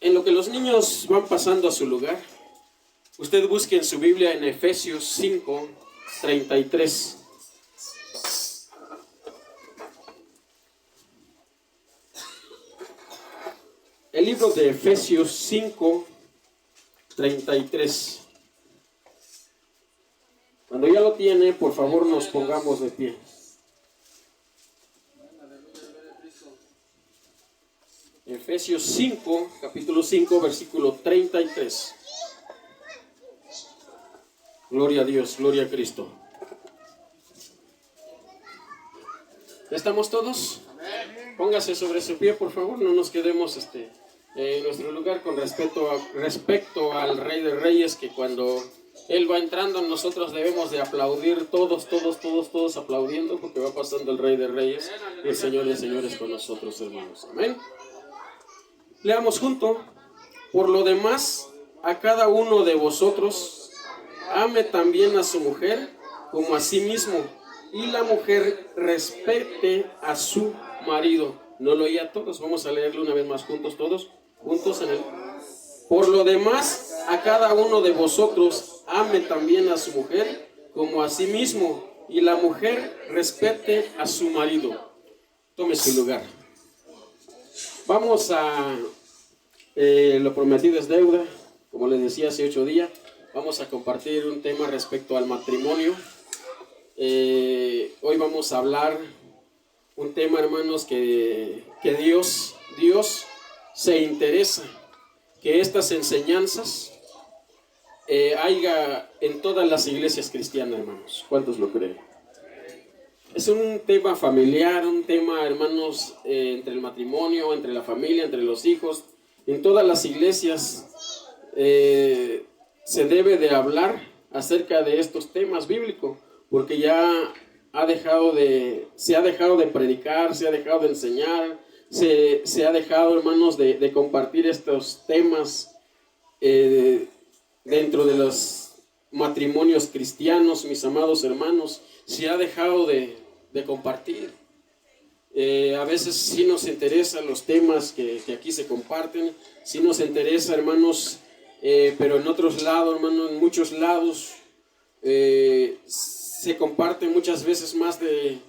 En lo que los niños van pasando a su lugar, usted busque en su Biblia en Efesios 5:33. El libro de Efesios 5:33. Cuando ya lo tiene, por favor nos pongamos de pie. Efesios 5, capítulo 5, versículo 33. Gloria a Dios, gloria a Cristo. ¿Ya estamos todos? Póngase sobre su pie, por favor, no nos quedemos en nuestro lugar con respecto al Rey de Reyes, que cuando Él va entrando nosotros debemos de aplaudir todos aplaudiendo, porque va pasando el Rey de Reyes y el Señor de Señores con nosotros, hermanos. Amén. Leamos junto. Por lo demás, a cada uno de vosotros ame también a su mujer como a sí mismo, y la mujer respete a su marido. No lo oía todos, vamos a leerlo una vez más todos juntos en el. Por lo demás, a cada uno de vosotros ame también a su mujer como a sí mismo, y la mujer respete a su marido. Tome su lugar. Vamos a lo prometido es deuda. Como les decía hace 8 días, vamos a compartir un tema respecto al matrimonio. Hoy vamos a hablar un tema, hermanos, que Dios se interesa que estas enseñanzas haya en todas las iglesias cristianas, hermanos. ¿Cuántos lo creen? Es un tema familiar, un tema, hermanos, entre el matrimonio, entre la familia, entre los hijos. En todas las iglesias se debe de hablar acerca de estos temas bíblicos, porque ya se ha dejado de predicar, se ha dejado de enseñar, se ha dejado, hermanos, de compartir estos temas dentro de los matrimonios cristianos, mis amados hermanos. Se ha dejado de compartir. A veces sí nos interesan los temas que aquí se comparten, sí nos interesa, hermanos, pero en otros lados, hermanos, en muchos lados se comparte muchas veces más de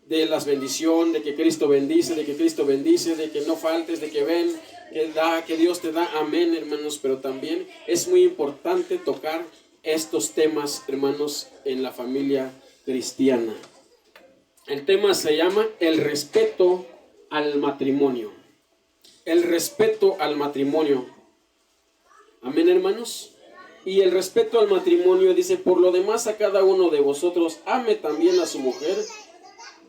las bendiciones, de que Cristo bendice, de que no faltes, de que ven, que da, que Dios te da, amén, hermanos. Pero también es muy importante tocar estos temas, hermanos, en la familia cristiana. El tema se llama el respeto al matrimonio. El respeto al matrimonio. Amén, hermanos. Y el respeto al matrimonio dice: por lo demás, a cada uno de vosotros ame también a su mujer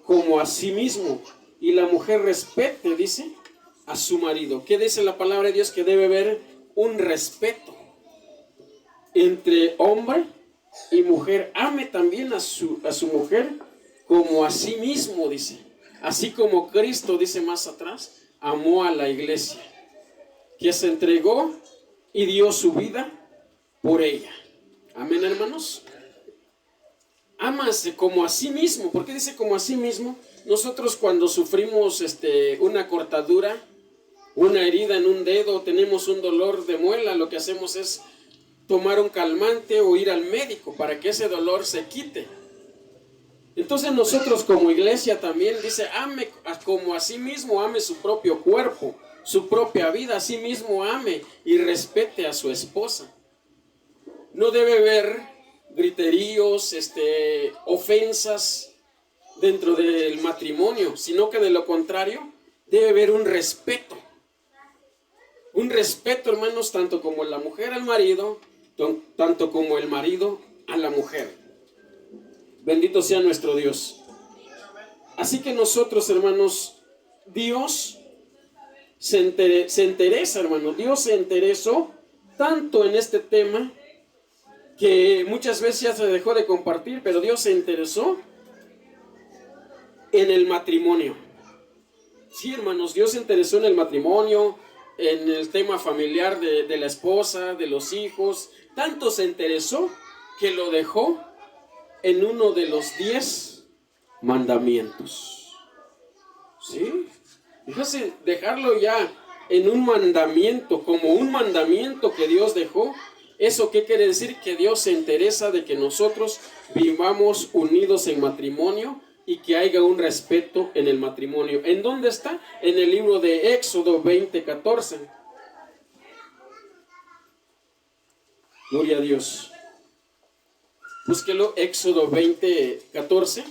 como a sí mismo, y la mujer respete, dice, a su marido. ¿Qué dice la palabra de Dios? Que debe haber un respeto entre hombre y mujer. Ame también a su mujer como a sí mismo, dice. Así como Cristo, dice más atrás, amó a la iglesia, que se entregó y dio su vida por ella. Amén, hermanos. Ámase como a sí mismo. ¿Por qué dice como a sí mismo? Nosotros cuando sufrimos una cortadura, una herida en un dedo, tenemos un dolor de muela, lo que hacemos es tomar un calmante o ir al médico para que ese dolor se quite. Entonces nosotros como iglesia también dice: ame como a sí mismo, ame su propio cuerpo, su propia vida, a sí mismo ame y respete a su esposa. No debe haber griteríos, ofensas dentro del matrimonio, sino que de lo contrario debe haber un respeto. Un respeto, hermanos, tanto como la mujer al marido, tanto como el marido a la mujer. Bendito sea nuestro Dios. Así que nosotros, hermanos, Dios se interesa, hermanos. Dios se interesó tanto en este tema que muchas veces ya se dejó de compartir, pero Dios se interesó en el matrimonio. Sí, hermanos, Dios se interesó en el matrimonio, en el tema familiar de la esposa, de los hijos. Tanto se interesó que lo dejó en uno de los 10 mandamientos. ¿Sí? Fíjese, dejarlo ya en un mandamiento, como un mandamiento que Dios dejó. ¿Eso qué quiere decir? Que Dios se interesa de que nosotros vivamos unidos en matrimonio y que haya un respeto en el matrimonio. ¿En dónde está? En el libro de Éxodo 20:14. Gloria a Dios. Búsquelo, Éxodo 20:14.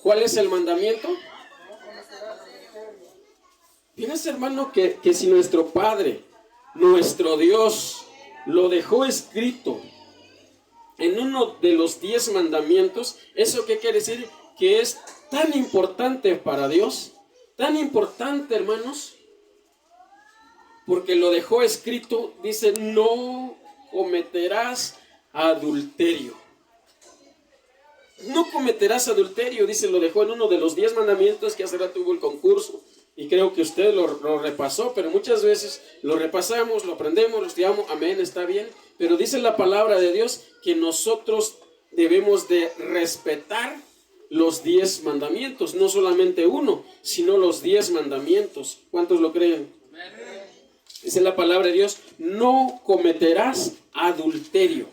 ¿Cuál es el mandamiento? Fíjense, hermano, que si nuestro Padre, nuestro Dios, lo dejó escrito en uno de los 10 mandamientos, ¿eso qué quiere decir? Que es tan importante para Dios, tan importante, hermanos, porque lo dejó escrito. Dice: no cometerás adulterio. No cometerás adulterio, dice, lo dejó en uno de los 10 mandamientos, que hace rato tuvo el concurso, y creo que usted lo repasó, pero muchas veces lo repasamos, lo aprendemos, lo estudiamos, amén, está bien, pero dice la palabra de Dios que nosotros debemos de respetar los 10 mandamientos, no solamente uno, sino los 10 mandamientos. ¿Cuántos lo creen? Dice la palabra de Dios: no cometerás adulterio.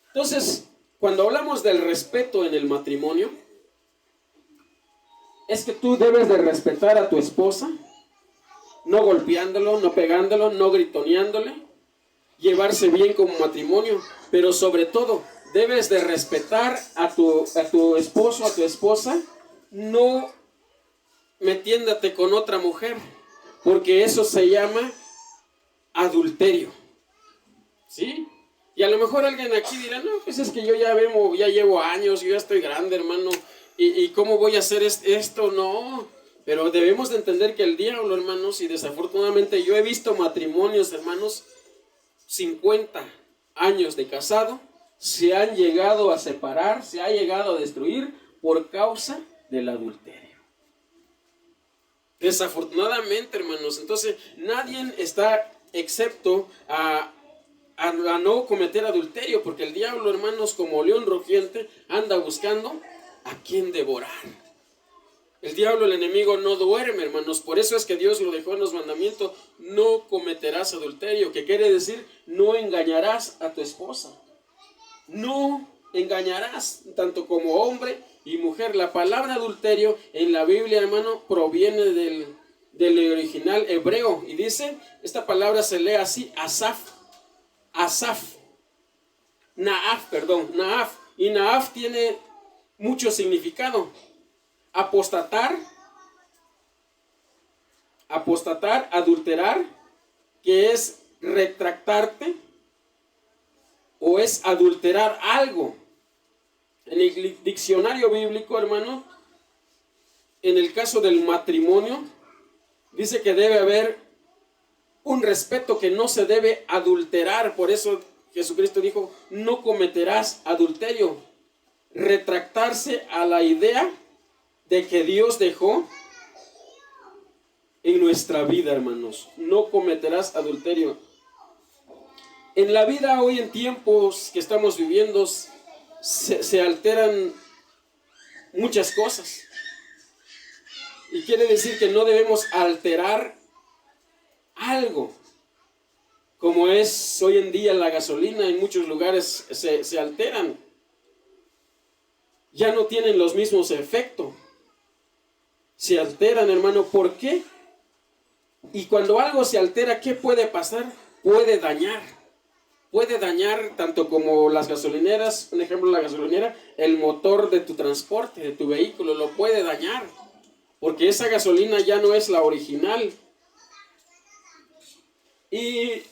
Entonces, cuando hablamos del respeto en el matrimonio, es que tú debes de respetar a tu esposa, no golpeándolo, no pegándolo, no gritoneándole, llevarse bien como matrimonio, pero sobre todo debes de respetar a tu esposo, a tu esposa, no metiéndote con otra mujer, porque eso se llama adulterio. ¿Sí? Y a lo mejor alguien aquí dirá: no, pues es que yo ya llevo años, yo ya estoy grande, hermano, y ¿cómo voy a hacer esto? No, pero debemos de entender que el diablo, hermanos, y desafortunadamente yo he visto matrimonios, hermanos, 50 años de casado, se han llegado a separar, se ha llegado a destruir por causa del adulterio. Desafortunadamente, hermanos, entonces nadie está excepto a no cometer adulterio, porque el diablo, hermanos, como león rugiente, anda buscando a quien devorar. El diablo, el enemigo, no duerme, hermanos. Por eso es que Dios lo dejó en los mandamientos: no cometerás adulterio, que quiere decir no engañarás a tu esposa. No engañarás, tanto como hombre y mujer. La palabra adulterio en la Biblia, hermano, proviene del original hebreo, y dice, esta palabra se lee así: Naaf, y Naaf tiene mucho significado. Apostatar, adulterar, que es retractarte o es adulterar algo. En el diccionario bíblico, hermano, en el caso del matrimonio, dice que debe haber un respeto, que no se debe adulterar. Por eso Jesucristo dijo: no cometerás adulterio. Retractarse a la idea de que Dios dejó en nuestra vida, hermanos. No cometerás adulterio. En la vida hoy, en tiempos que estamos viviendo, se alteran muchas cosas. Y quiere decir que no debemos alterar algo, como es hoy en día la gasolina. En muchos lugares se alteran, ya no tienen los mismos efectos, se alteran, hermano. ¿Por qué? Y cuando algo se altera, ¿qué puede pasar? Puede dañar tanto como las gasolineras. Un ejemplo, la gasolinera, el motor de tu transporte, de tu vehículo, lo puede dañar, porque esa gasolina ya no es la original. Y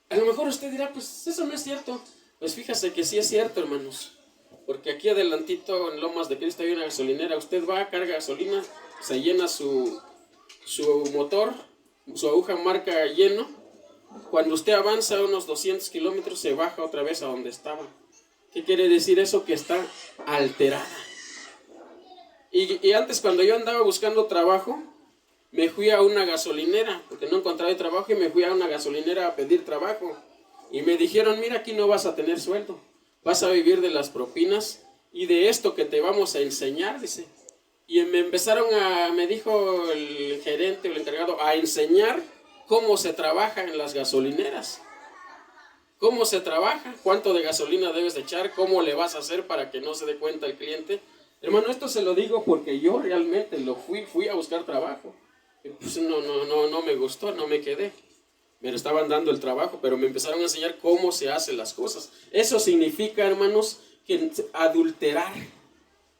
a lo mejor usted dirá: pues eso no es cierto. Pues fíjese que sí es cierto, hermanos, porque aquí adelantito en Lomas de Cristo hay una gasolinera. Usted va, carga gasolina, se llena su motor, su aguja marca lleno. Cuando usted avanza unos 200 kilómetros, se baja otra vez a donde estaba. ¿Qué quiere decir eso? Que está alterada. Y antes, cuando yo andaba buscando trabajo, me fui a una gasolinera, porque no encontraba trabajo, y me fui a una gasolinera a pedir trabajo. Y me dijeron: mira, aquí no vas a tener sueldo, vas a vivir de las propinas y de esto que te vamos a enseñar, dice. Y me dijo el gerente o el encargado, a enseñar cómo se trabaja en las gasolineras. ¿Cómo se trabaja? ¿Cuánto de gasolina debes de echar? ¿Cómo le vas a hacer para que no se dé cuenta el cliente? Hermano, esto se lo digo porque yo realmente fui a buscar trabajo. Pues no me gustó, no me quedé. Me estaban dando el trabajo, pero me empezaron a enseñar cómo se hacen las cosas. Eso significa, hermanos, que adulterar.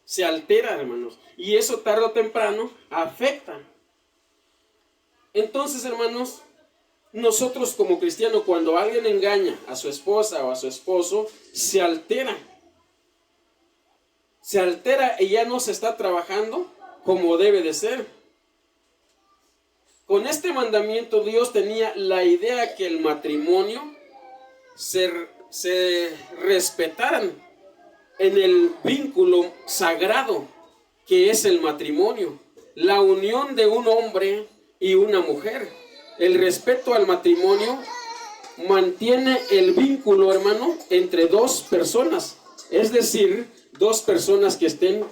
Se altera, hermanos. Y eso tarde o temprano afecta. Entonces, hermanos, nosotros como cristianos, cuando alguien engaña a su esposa o a su esposo, se altera. Se altera y ya no se está trabajando como debe de ser. Con este mandamiento Dios tenía la idea que el matrimonio se respetaran en el vínculo sagrado que es el matrimonio, la unión de un hombre y una mujer. El respeto al matrimonio mantiene el vínculo, hermano, entre dos personas, es decir, dos personas que estén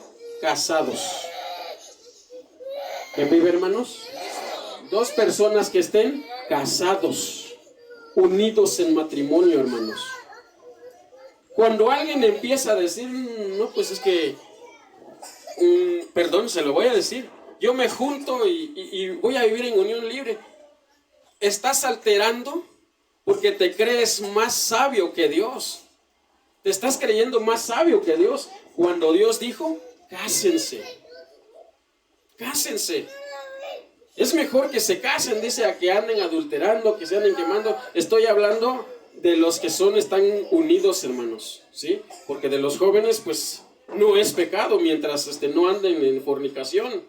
casados. ¿Qué vive, hermanos? Dos personas que estén casados, unidos en matrimonio, hermanos. Cuando alguien empieza a decir, no, pues es que, perdón, se lo voy a decir, yo me junto y voy a vivir en unión libre. Estás alterando porque te crees más sabio que Dios. Te estás creyendo más sabio que Dios. Cuando Dios dijo, cásense. Cásense. Es mejor que se casen, dice, a que anden adulterando, que se anden quemando. Estoy hablando de los que están unidos, hermanos, ¿sí? Porque de los jóvenes, pues, no es pecado mientras no anden en fornicación.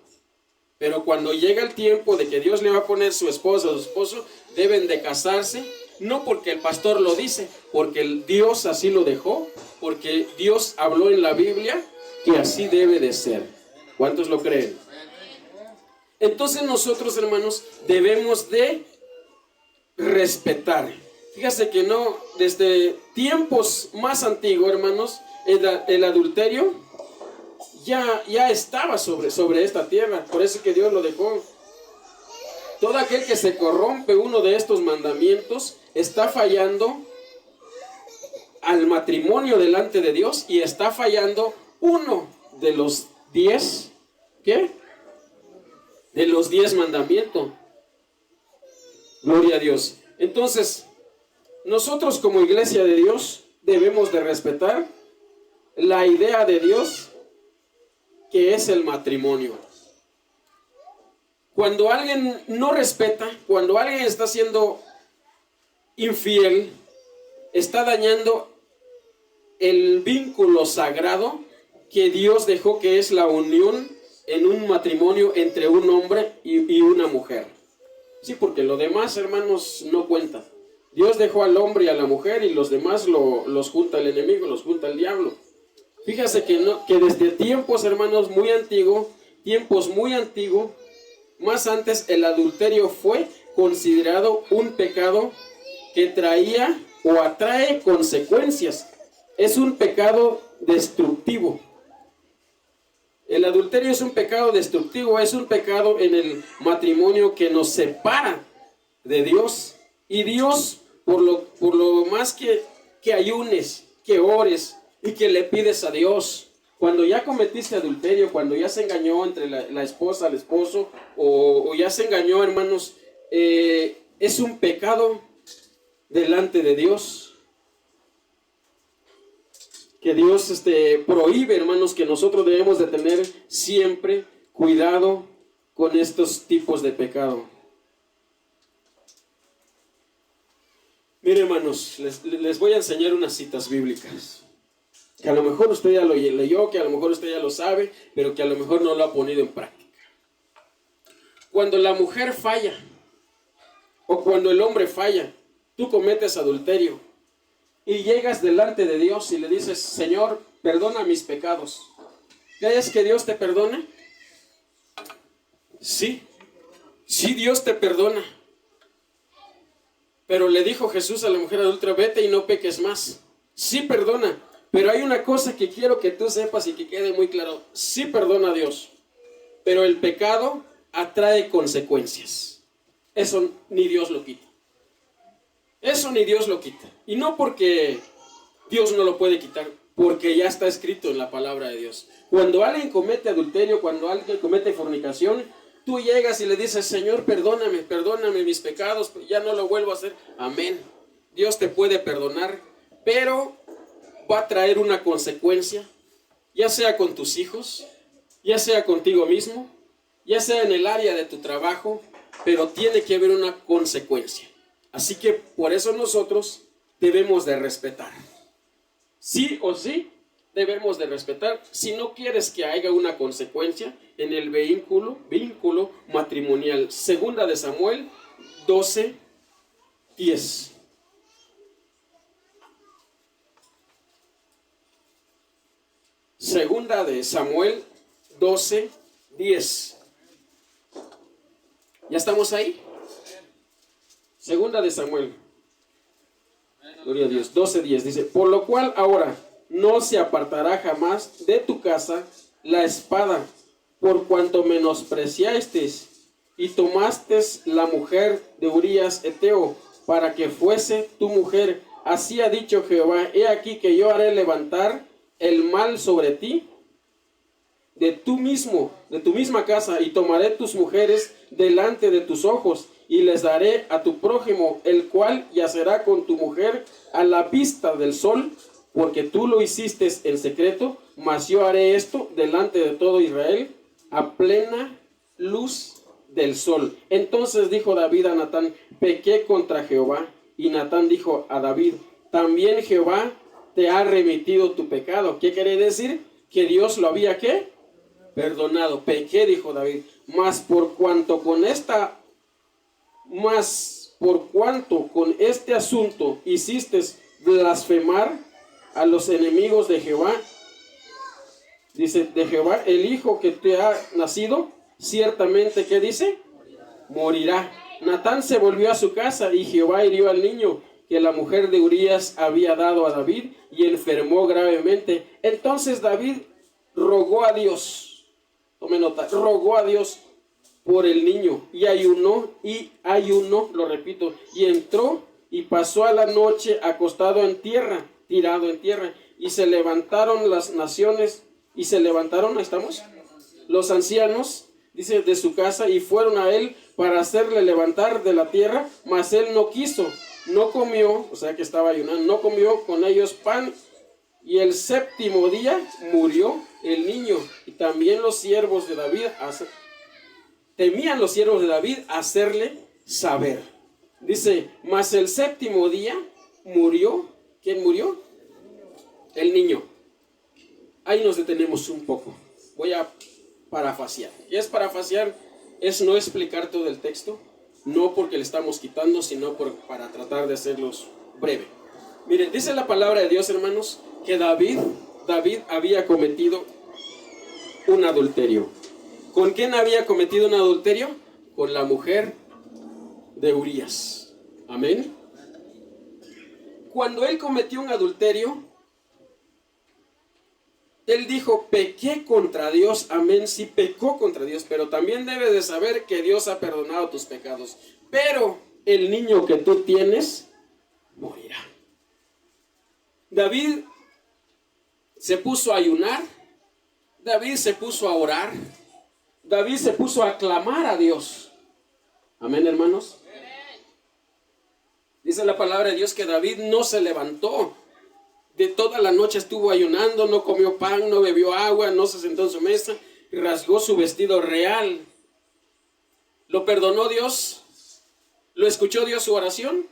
Pero cuando llega el tiempo de que Dios le va a poner su esposa o su esposo, deben de casarse, no porque el pastor lo dice, porque Dios así lo dejó, porque Dios habló en la Biblia que así debe de ser. ¿Cuántos lo creen? Entonces nosotros, hermanos, debemos de respetar. Fíjese que no, desde tiempos más antiguos, hermanos, el adulterio ya estaba sobre esta tierra. Por eso que Dios lo dejó. Todo aquel que se corrompe uno de estos mandamientos está fallando al matrimonio delante de Dios y está fallando uno de los 10, ¿qué? De los 10 mandamientos. Gloria a Dios. Entonces, nosotros como iglesia de Dios debemos de respetar la idea de Dios que es el matrimonio. Cuando alguien no respeta, cuando alguien está siendo infiel, está dañando el vínculo sagrado que Dios dejó, que es la unión en un matrimonio entre un hombre y una mujer. Sí, porque lo demás, hermanos, no cuenta. Dios dejó al hombre y a la mujer y los demás los junta el enemigo, los junta el diablo. Fíjese que desde tiempos, hermanos, tiempos muy antiguos, más antes, el adulterio fue considerado un pecado que traía o atrae consecuencias. Es un pecado destructivo. El adulterio es un pecado destructivo, es un pecado en el matrimonio que nos separa de Dios. Y Dios, por lo más que ayunes, que ores y que le pides a Dios, cuando ya cometiste adulterio, cuando ya se engañó entre la esposa, el esposo, o ya se engañó, hermanos, es un pecado delante de Dios. Que Dios prohíbe, hermanos, que nosotros debemos de tener siempre cuidado con estos tipos de pecado. Miren, hermanos, les voy a enseñar unas citas bíblicas. Que a lo mejor usted ya lo leyó, que a lo mejor usted ya lo sabe, pero que a lo mejor no lo ha ponido en práctica. Cuando la mujer falla, o cuando el hombre falla, tú cometes adulterio, y llegas delante de Dios y le dices, Señor, perdona mis pecados. ¿Crees que Dios te perdona? Sí, Dios te perdona. Pero le dijo Jesús a la mujer adúltera, vete y no peques más. Sí perdona, pero hay una cosa que quiero que tú sepas y que quede muy claro. Sí perdona a Dios, pero el pecado atrae consecuencias. Eso ni Dios lo quita. Eso ni Dios lo quita. Y no porque Dios no lo puede quitar, porque ya está escrito en la palabra de Dios. Cuando alguien comete adulterio, cuando alguien comete fornicación, tú llegas y le dices: Señor, perdóname mis pecados, ya no lo vuelvo a hacer. Amén. Dios te puede perdonar, pero va a traer una consecuencia, ya sea con tus hijos, ya sea contigo mismo, ya sea en el área de tu trabajo, pero tiene que haber una consecuencia. Así que por eso nosotros debemos de respetar. Sí o sí, debemos de respetar. Si no quieres que haya una consecuencia en el vínculo matrimonial. Segunda de Samuel 12:10. Segunda de Samuel 12:10. ¿Ya estamos ahí? Segunda de Samuel, gloria a Dios, 12:10 dice: por lo cual ahora no se apartará jamás de tu casa la espada, por cuanto menospreciasteis y tomastes la mujer de Urías Eteo para que fuese tu mujer. Así ha dicho Jehová: he aquí que yo haré levantar el mal sobre ti de tu misma casa, y tomaré tus mujeres delante de tus ojos, y les daré a tu prójimo, el cual yacerá con tu mujer a la vista del sol, porque tú lo hiciste en secreto, mas yo haré esto delante de todo Israel a plena luz del sol. Entonces dijo David a Natán: pequé contra Jehová. Y Natán dijo a David: también Jehová te ha remitido tu pecado. ¿Qué quiere decir? Que Dios lo había, ¿qué? Perdonado. Pequé, dijo David, mas por cuanto con este asunto hiciste blasfemar a los enemigos de Jehová, dice, de Jehová, el hijo que te ha nacido, ciertamente, ¿qué dice? Morirá. Natán se volvió a su casa, y Jehová hirió al niño que la mujer de Urías había dado a David, y enfermó gravemente. Entonces David rogó a Dios, tome nota, rogó a Dios por el niño, y ayunó, lo repito, y entró y pasó a la noche acostado en tierra, tirado en tierra, y se levantaron las naciones, y se levantaron, ahí estamos, los ancianos, dice, de su casa, y fueron a él para hacerle levantar de la tierra, mas él no quiso, no comió, o sea que estaba ayunando, no comió con ellos pan, y el séptimo día murió el niño. Y también los siervos de David temían los siervos de David hacerle saber. Dice, mas el séptimo día murió. ¿Quién murió? El niño. Ahí nos detenemos un poco. Voy a parafasear. ¿Qué es parafasear? Es no explicar todo el texto, no porque le estamos quitando, sino para tratar de hacerlos breve. Miren, dice la palabra de Dios, hermanos, que David había cometido un adulterio. ¿Con quién había cometido un adulterio? Con la mujer de Urías. Amén. Cuando él cometió un adulterio, él dijo, pequé contra Dios. Amén, sí pecó contra Dios, pero también debes de saber que Dios ha perdonado tus pecados. Pero el niño que tú tienes morirá. David se puso a ayunar, David se puso a orar, David se puso a clamar a Dios. Amén, hermanos. Dice la palabra de Dios que David no se levantó. De toda la noche estuvo ayunando, no comió pan, no bebió agua, no se sentó en su mesa, rasgó su vestido real. ¿Lo perdonó Dios? ¿Lo escuchó Dios su oración?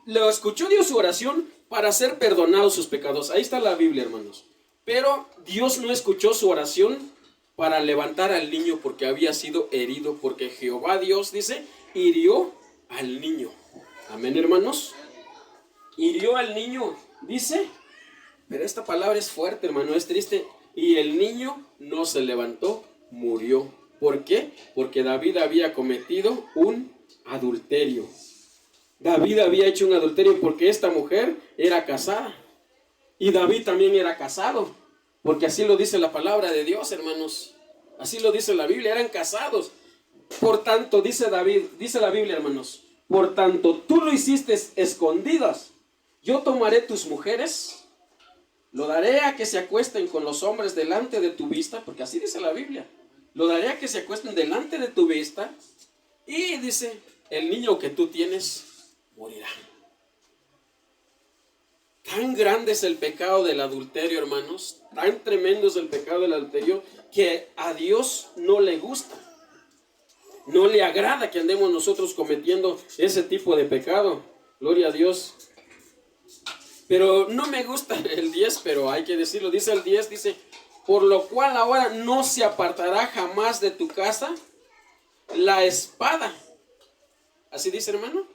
Lo escuchó Dios su oración para ser perdonados sus pecados. Ahí está la Biblia, hermanos. Pero Dios no escuchó su oración para levantar al niño porque había sido herido, porque Jehová Dios, dice, hirió al niño. Amén, hermanos. Hirió al niño, dice, pero esta palabra es fuerte, hermano, es triste. Y el niño no se levantó, murió. ¿Por qué? Porque David había cometido un adulterio. David había hecho un adulterio porque esta mujer era casada. Y David también era casado. Porque así lo dice la palabra de Dios, hermanos. Así lo dice la Biblia, eran casados. Por tanto, dice David, dice la Biblia, hermanos, por tanto, tú lo hiciste escondidas. Yo tomaré tus mujeres, lo daré a que se acuesten con los hombres delante de tu vista, porque así dice la Biblia. Lo daré a que se acuesten delante de tu vista. Y dice, el niño que tú tienes morirá. Tan grande es el pecado del adulterio, hermanos. Tan tremendo es el pecado del adulterio que a Dios no le gusta. No le agrada que andemos nosotros cometiendo ese tipo de pecado. Gloria a Dios. Pero no me gusta el 10, pero hay que decirlo. Dice el 10, dice, por lo cual ahora no se apartará jamás de tu casa la espada. ¿Así dice, hermano?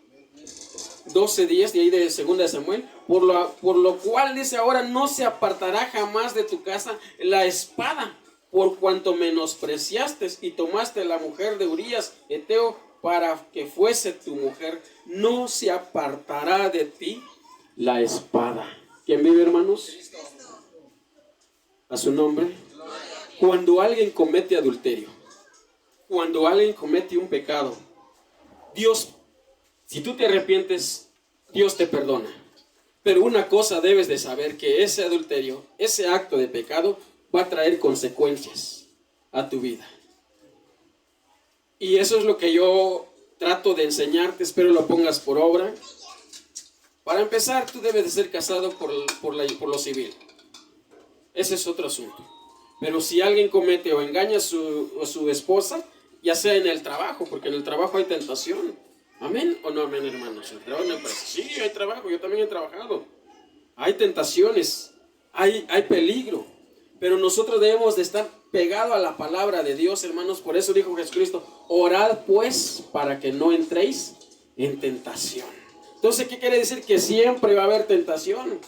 12:10, de ahí de 2 de Samuel. Por lo cual dice, ahora no se apartará jamás de tu casa la espada, por cuanto menospreciaste y tomaste la mujer de Urías Eteo para que fuese tu mujer. No se apartará de ti la espada. ¿Quién vive, hermanos? A su nombre. Cuando alguien comete adulterio, cuando alguien comete un pecado, Dios, si tú te arrepientes, Dios te perdona. Pero una cosa debes de saber, que ese adulterio, ese acto de pecado, va a traer consecuencias a tu vida. Y eso es lo que yo trato de enseñarte, espero lo pongas por obra. Para empezar, tú debes de ser casado por lo civil. Ese es otro asunto. Pero si alguien comete o engaña a su esposa, ya sea en el trabajo, porque en el trabajo hay tentación. ¿Amén o no amén, hermanos? El trabajo en la empresa. Sí, hay trabajo, yo también he trabajado. Hay tentaciones, hay peligro. Pero nosotros debemos de estar pegados a la palabra de Dios, hermanos. Por eso dijo Jesucristo, orad pues para que no entréis en tentación. Entonces, ¿qué quiere decir? Que siempre va a haber tentación.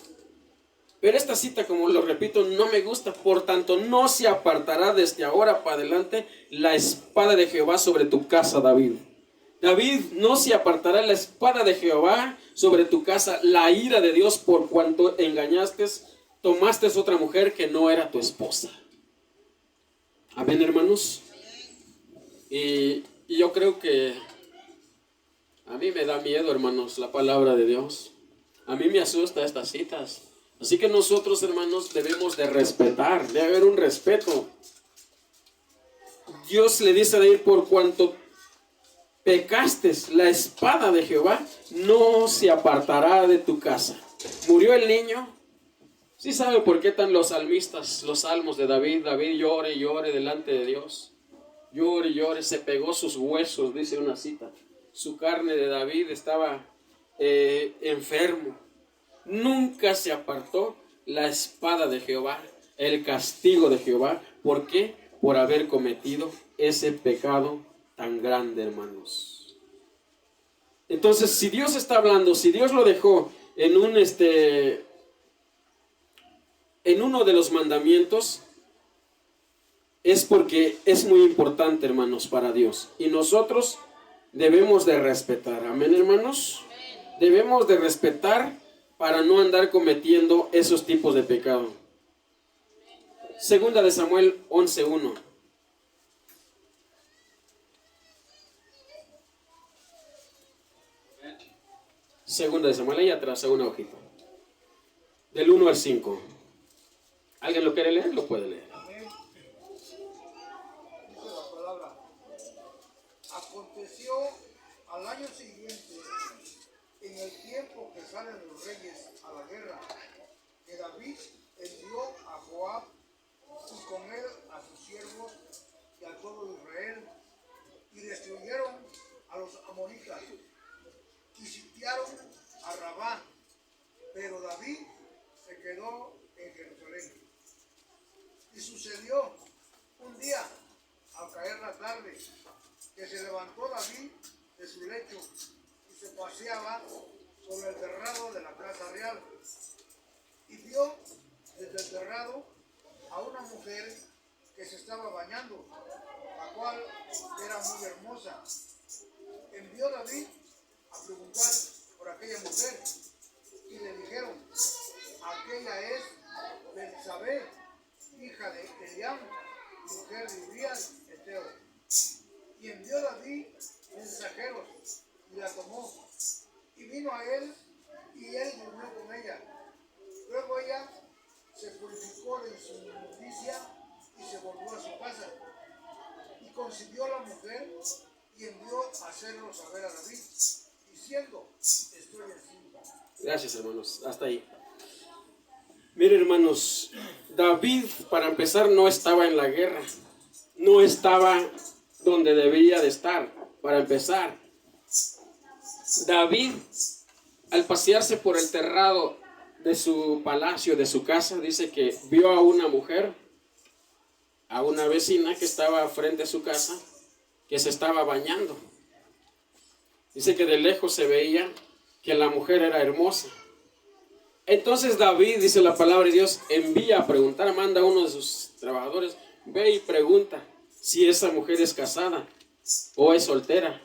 Pero esta cita, como lo repito, no me gusta. Por tanto, no se apartará desde ahora para adelante la espada de Jehová sobre tu casa, David. David, no se apartará la espada de Jehová sobre tu casa, la ira de Dios, por cuanto engañaste, tomaste otra mujer que no era tu esposa. Amén, hermanos. Y yo creo que a mí me da miedo, hermanos, la palabra de Dios. A mí me asusta estas citas. Así que nosotros, hermanos, debemos de respetar, debe haber un respeto. Dios le dice a David, por cuanto pecaste, la espada de Jehová no se apartará de tu casa. Murió el niño. ¿Sí sabe por qué están los salmistas, los salmos de David? David llore y llore delante de Dios. Llore y llore, se pegó sus huesos, dice una cita. Su carne de David estaba enfermo. Nunca se apartó la espada de Jehová, el castigo de Jehová. ¿Por qué? Por haber cometido ese pecado tan grande, hermanos. Entonces, si Dios está hablando, si Dios lo dejó en uno de los mandamientos, es porque es muy importante, hermanos, para Dios. Y nosotros debemos de respetar. Amén, hermanos. Debemos de respetar para no andar cometiendo esos tipos de pecado. Segunda de Samuel 11:1. Segunda de Samuel, ahí atrás, a una hojita. Del 1 al 5. ¿Alguien lo quiere leer? Lo puede leer. Dice la palabra. Aconteció al año siguiente, en el tiempo que salen los reyes a la guerra, que David envió a Joab y con él a sus siervos y al pueblo de Israel, y destruyeron a los amonitas y sitiaron a Rabá, pero David se quedó en Jerusalén. Y sucedió un día, al caer la tarde, que se levantó David de su lecho y se paseaba sobre el terrado de la casa real, y vio desde el terrado a una mujer que se estaba bañando, la cual era muy hermosa. Envió David a preguntar por aquella mujer, y le dijeron, aquella es Betsabé, mujer de Urías Eteo. Y envió David mensajeros y la tomó. Y vino a él y él durmió con ella. Luego ella se purificó de su inmundicia y se volvió a su casa. Y concibió la mujer y envió a hacerlo saber a David, diciendo, estoy encinta. Gracias, hermanos. Hasta ahí. Miren, hermanos, David, para empezar, no estaba en la guerra. No estaba donde debía de estar, para empezar. David, al pasearse por el terrado de su palacio, de su casa, dice que vio a una mujer, a una vecina que estaba frente a su casa, que se estaba bañando. Dice que de lejos se veía que la mujer era hermosa. Entonces David, dice la palabra de Dios, envía a preguntar, manda a uno de sus trabajadores, ve y pregunta si esa mujer es casada o es soltera.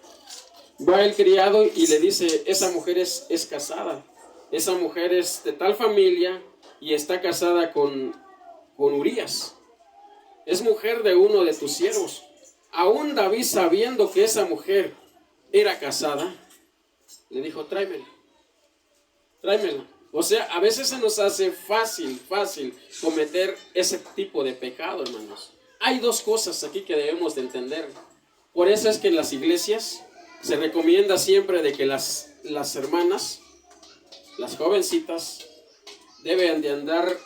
Va el criado y le dice, esa mujer es casada, esa mujer es de tal familia y está casada con Urías. Es mujer de uno de tus siervos. Aún David, sabiendo que esa mujer era casada, le dijo, tráemela. O sea, a veces se nos hace fácil cometer ese tipo de pecado, hermanos. Hay dos cosas aquí que debemos de entender. Por eso es que en las iglesias se recomienda siempre de que las hermanas, las jovencitas, deben de andar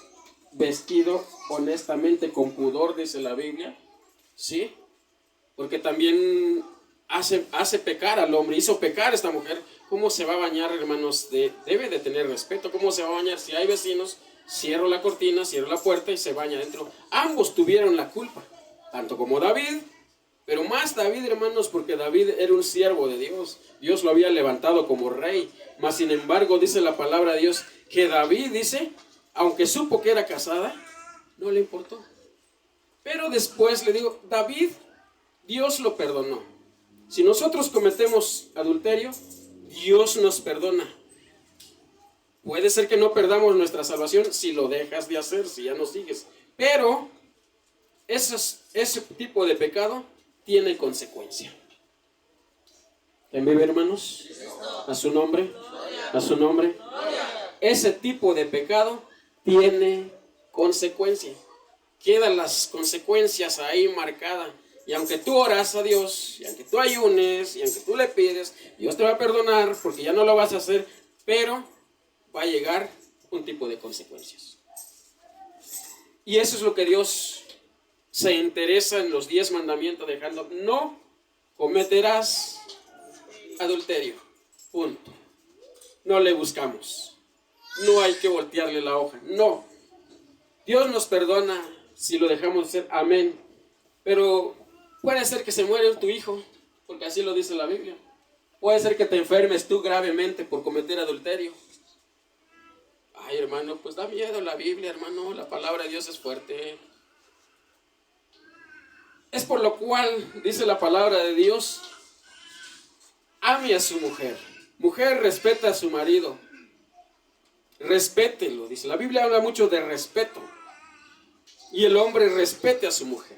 vestido honestamente, con pudor, dice la Biblia, ¿sí? Porque también hace pecar al hombre, hizo pecar a esta mujer. ¿Cómo se va a bañar, hermanos? Debe de tener respeto. ¿Cómo se va a bañar? Si hay vecinos, cierro la cortina, cierro la puerta y se baña adentro. Ambos tuvieron la culpa, tanto como David, pero más David, hermanos, porque David era un siervo de Dios. Dios lo había levantado como rey. Mas, sin embargo, dice la palabra de Dios, que David, dice, aunque supo que era casada, no le importó. Pero después le digo, David, Dios lo perdonó. Si nosotros cometemos adulterio, Dios nos perdona. Puede ser que no perdamos nuestra salvación si lo dejas de hacer, si ya no sigues. Pero ese tipo de pecado tiene consecuencia. ¿En vive, hermanos? A su nombre. A su nombre. Ese tipo de pecado tiene consecuencia. Quedan las consecuencias ahí marcadas. Y aunque tú oras a Dios, y aunque tú ayunes, y aunque tú le pides, Dios te va a perdonar porque ya no lo vas a hacer, pero va a llegar un tipo de consecuencias. Y eso es lo que Dios se interesa en los 10 mandamientos, dejando: no cometerás adulterio. Punto. No le buscamos. No hay que voltearle la hoja. No. Dios nos perdona si lo dejamos hacer. Amén. Pero puede ser que se muera tu hijo, porque así lo dice la Biblia. Puede ser que te enfermes tú gravemente por cometer adulterio. Ay, hermano, pues da miedo la Biblia, hermano. La palabra de Dios es fuerte. Es por lo cual, dice la palabra de Dios, ame a su mujer. Mujer, respeta a su marido. Respételo, dice. La Biblia habla mucho de respeto. Y el hombre respete a su mujer.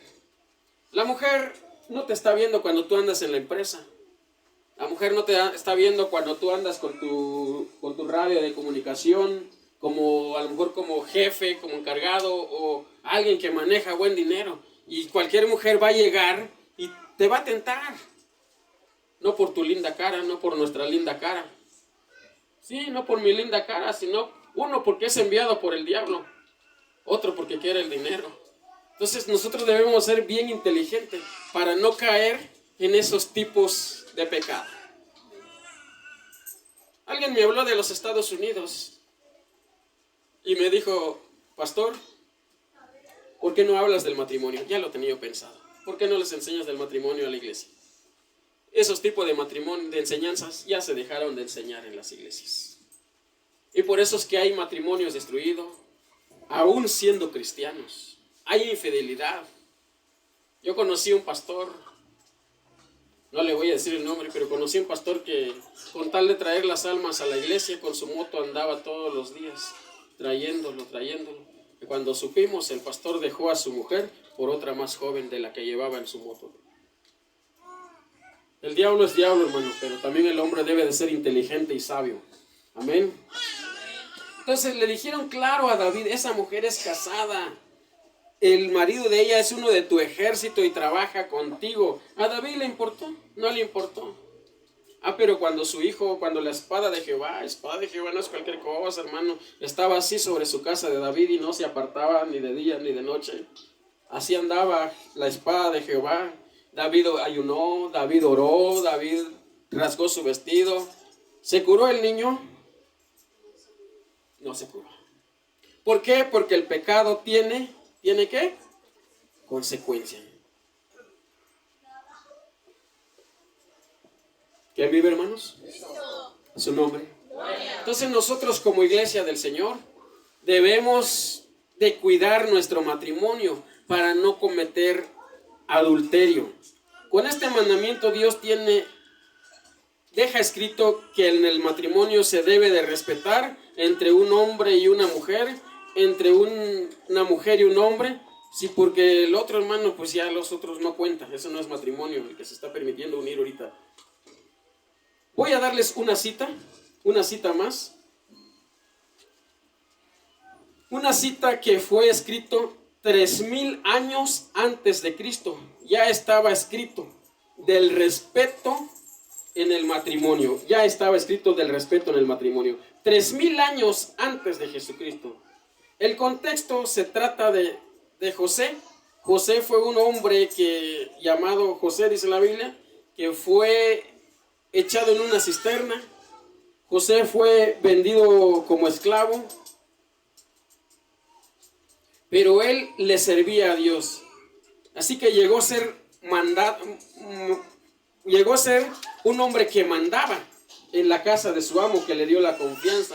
La mujer no te está viendo cuando tú andas en la empresa. La mujer no te está viendo cuando tú andas con tu radio de comunicación, como a lo mejor como jefe, como encargado o alguien que maneja buen dinero. Y cualquier mujer va a llegar y te va a tentar. No por tu linda cara, no por nuestra linda cara. Sí, no por mi linda cara, sino uno porque es enviado por el diablo, otro porque quiere el dinero. Entonces nosotros debemos ser bien inteligentes para no caer en esos tipos de pecado. Alguien me habló de los Estados Unidos y me dijo: pastor, ¿por qué no hablas del matrimonio? Ya lo tenía pensado. ¿Por qué no les enseñas del matrimonio a la iglesia? Esos tipos de matrimonio, de enseñanzas, ya se dejaron de enseñar en las iglesias. Y por eso es que hay matrimonios destruidos, aún siendo cristianos. Hay infidelidad. Yo conocí un pastor, no le voy a decir el nombre, pero conocí un pastor que con tal de traer las almas a la iglesia, con su moto andaba todos los días, trayéndolo. Y cuando supimos, el pastor dejó a su mujer por otra más joven de la que llevaba en su moto. El diablo es diablo, hermano, pero también el hombre debe de ser inteligente y sabio. Amén. Entonces le dijeron claro a David, esa mujer es casada. El marido de ella es uno de tu ejército y trabaja contigo. ¿A David le importó? No le importó. Pero cuando su hijo, cuando la espada de Jehová no es cualquier cosa, hermano, estaba así sobre su casa de David y no se apartaba ni de día ni de noche. Así andaba la espada de Jehová. David ayunó, David oró, David rasgó su vestido. ¿Se curó el niño? No se curó. ¿Por qué? Porque el pecado ¿tiene qué? Consecuencia. ¿Quién vive, hermanos? A su nombre. Entonces nosotros como iglesia del Señor debemos de cuidar nuestro matrimonio para no cometer adulterio. Con este mandamiento Dios deja escrito que en el matrimonio se debe de respetar entre un hombre y una mujer, entre una mujer y un hombre. Sí, porque el otro, hermano, pues ya los otros no cuentan. Eso no es matrimonio, el que se está permitiendo unir ahorita. Voy a darles una cita más. Una cita que fue escrito 3000 años antes de Cristo. Ya estaba escrito del respeto en el matrimonio. Ya estaba escrito del respeto en el matrimonio. 3000 años antes de Jesucristo. El contexto se trata de José. José fue un hombre llamado José, dice la Biblia, que fue echado en una cisterna. José fue vendido como esclavo, pero él le servía a Dios. Así que llegó a ser un hombre que mandaba en la casa de su amo, que le dio la confianza,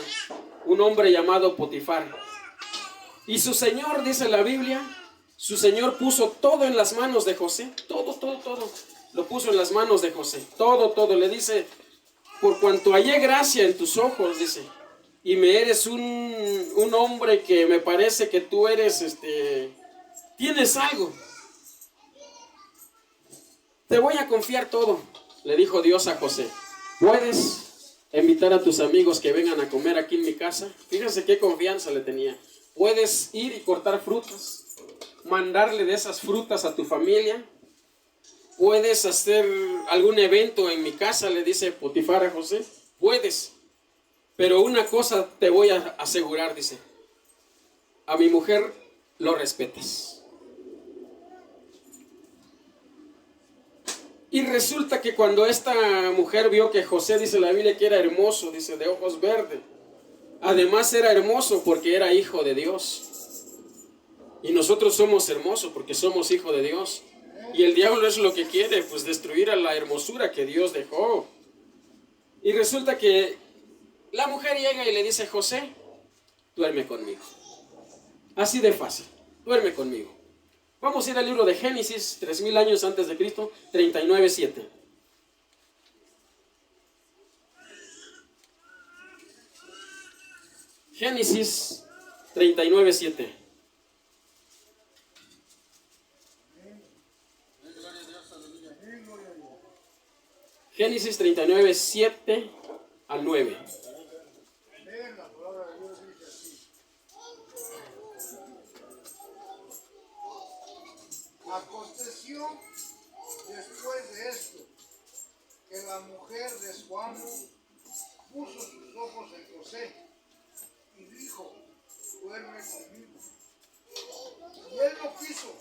un hombre llamado Potifar. Y su señor, dice la Biblia, su señor puso todo en las manos de José, todo, lo puso en las manos de José, todo, le dice, por cuanto hallé gracia en tus ojos, dice, y me eres un hombre que me parece que tú eres, tienes algo, te voy a confiar todo, le dijo Dios a José. ¿Puedes invitar a tus amigos que vengan a comer aquí en mi casa? Fíjense qué confianza le tenía. Puedes ir y cortar frutas, mandarle de esas frutas a tu familia. Puedes hacer algún evento en mi casa, le dice Potifar a José. Puedes, pero una cosa te voy a asegurar, dice, a mi mujer lo respetas. Y resulta que cuando esta mujer vio que José, dice la Biblia, que era hermoso, dice, de ojos verdes, además era hermoso porque era hijo de Dios. Y nosotros somos hermosos porque somos hijos de Dios. Y el diablo es lo que quiere, pues destruir a la hermosura que Dios dejó. Y resulta que la mujer llega y le dice, José, duerme conmigo. Así de fácil, duerme conmigo. Vamos a ir al libro de Génesis, 3000 años antes de Cristo, 39:7. Génesis 39:7. Génesis 39:7 al 9. La palabra de Dios dice así. Aconteció después de esto que la mujer de su amo puso sus ojos en José y dijo, duerme conmigo. Y él no quiso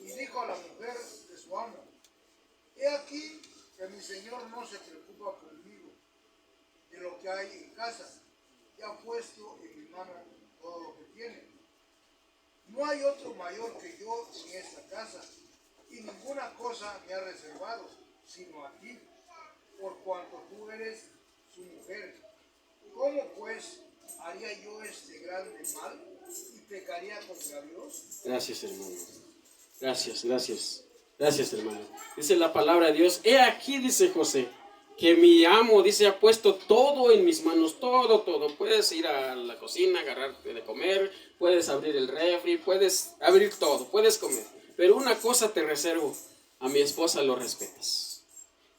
y dijo a la mujer de su amo, he aquí que mi señor no se preocupa conmigo de lo que hay en casa, y ha puesto en mi mano todo lo que tiene. No hay otro mayor que yo en esta casa, y ninguna cosa me ha reservado, sino a ti, por cuanto tú eres su mujer. ¿Cómo pues haría yo este grande mal y pecaría contra Dios? Gracias, hermano. Gracias, hermano. Dice la palabra de Dios, he aquí, dice José, que mi amo, dice, ha puesto todo en mis manos, todo. Puedes ir a la cocina, agarrarte de comer, puedes abrir el refri, puedes abrir todo, puedes comer. pero una cosa te reservo, a mi esposa lo respetas.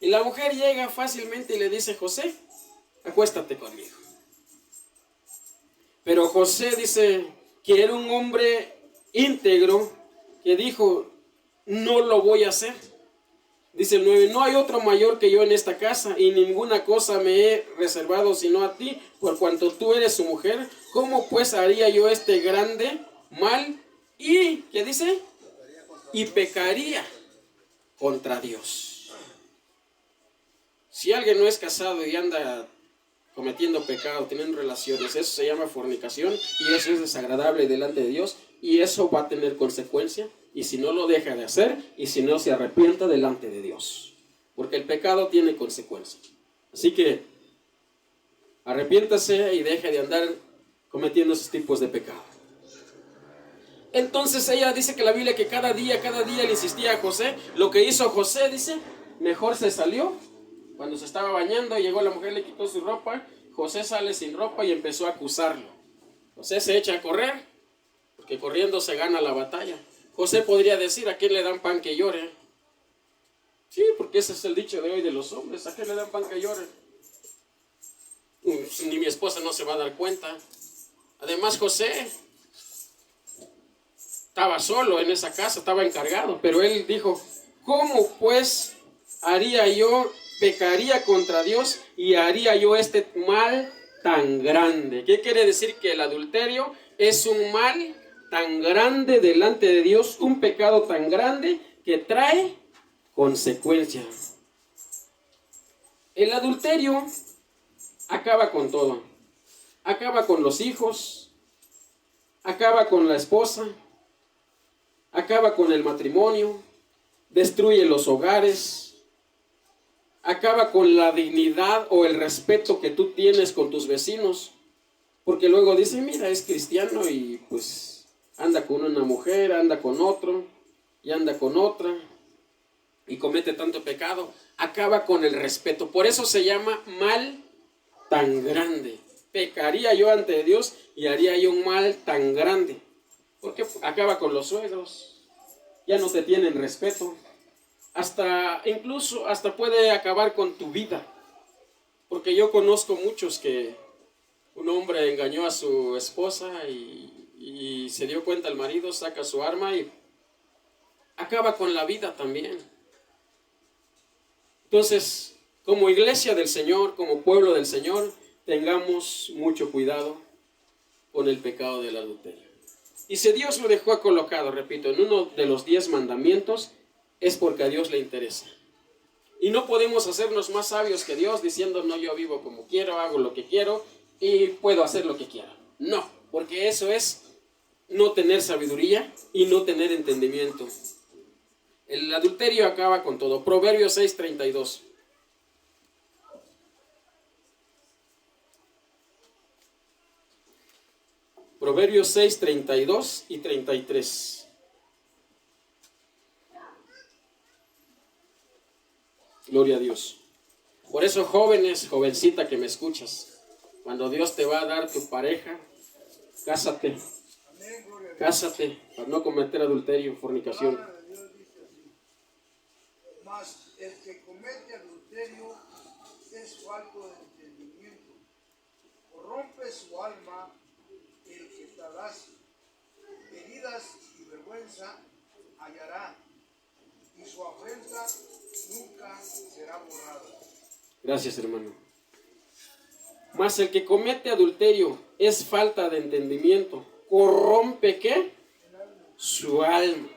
Y la mujer llega fácilmente y le dice, José, acuéstate conmigo. Pero José dice que era un hombre íntegro, que dijo, no lo voy a hacer. Dice el 9, no hay otro mayor que yo en esta casa, y ninguna cosa me he reservado sino a ti, por cuanto tú eres su mujer. ¿Cómo pues haría yo este grande mal? Y, ¿qué dice? Y pecaría contra Dios. Si alguien no es casado y anda cometiendo pecado, teniendo relaciones, eso se llama fornicación, y eso es desagradable delante de Dios, y eso va a tener consecuencia, y si no lo deja de hacer, y si no se arrepienta delante de Dios, porque el pecado tiene consecuencia. Así que arrepiéntase y deje de andar cometiendo esos tipos de pecado. Entonces ella dice que la Biblia que cada día le insistía a José. Lo que hizo José, dice, mejor se salió. Cuando se estaba bañando, llegó la mujer, le quitó su ropa. José sale sin ropa y empezó a acusarlo. José se echa a correr, porque corriendo se gana la batalla. José podría decir, ¿a quién le dan pan que llore? Sí, porque ese es el dicho de hoy de los hombres. ¿A quién le dan pan que llore? Ni mi esposa no se va a dar cuenta. Además, José estaba solo en esa casa, estaba encargado, pero él dijo, ¿cómo pues haría yo, pecaría contra Dios y haría yo este mal tan grande? ¿Qué quiere decir? Que el adulterio es un mal tan grande delante de Dios, un pecado tan grande que trae consecuencias. El adulterio acaba con todo, acaba con los hijos, acaba con la esposa, acaba con el matrimonio, destruye los hogares, acaba con la dignidad o el respeto que tú tienes con tus vecinos, porque luego dicen, mira, es cristiano y pues anda con una mujer, anda con otro y anda con otra y comete tanto pecado. Acaba con el respeto, por eso se llama mal tan grande. Pecaría yo ante Dios y haría yo un mal tan grande. Porque acaba con los suegros, ya no te tienen respeto, incluso puede acabar con tu vida, porque yo conozco muchos que un hombre engañó a su esposa y se dio cuenta el marido, saca su arma y acaba con la vida también. Entonces, como iglesia del Señor, como pueblo del Señor, tengamos mucho cuidado con el pecado del adulterio. Y si Dios lo dejó colocado, repito, en uno de los 10 mandamientos, es porque a Dios le interesa. Y no podemos hacernos más sabios que Dios diciendo, no, yo vivo como quiero, hago lo que quiero y puedo hacer lo que quiera. No, porque eso es no tener sabiduría y no tener entendimiento. El adulterio acaba con todo. Proverbios 6:32. Proverbios 6, 32 y 33. Gloria a Dios. Por eso, jóvenes, jovencita que me escuchas, cuando Dios te va a dar tu pareja, cásate. Cásate para no cometer adulterio, fornicación. Mas el que comete adulterio es falto de entendimiento, corrompe su alma el que tal hace. Heridas y vergüenza hallará, y su afrenta nunca será borrada. Gracias, hermano. Mas el que comete adulterio es falta de entendimiento, corrompe ¿qué? Su alma.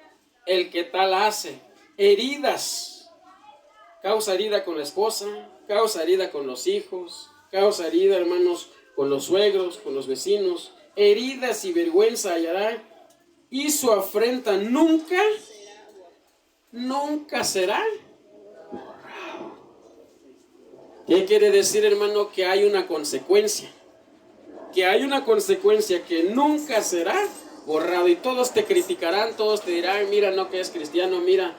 El que tal hace heridas, causa herida con la esposa, causa herida con los hijos, causa herida, hermanos, con los suegros, con los vecinos. Heridas y vergüenza hallará, y su afrenta nunca será borrado. ¿Qué quiere decir, hermano? Que hay una consecuencia. Que hay una consecuencia que nunca será borrado. Y todos te criticarán, todos te dirán, mira, no que es cristiano, mira,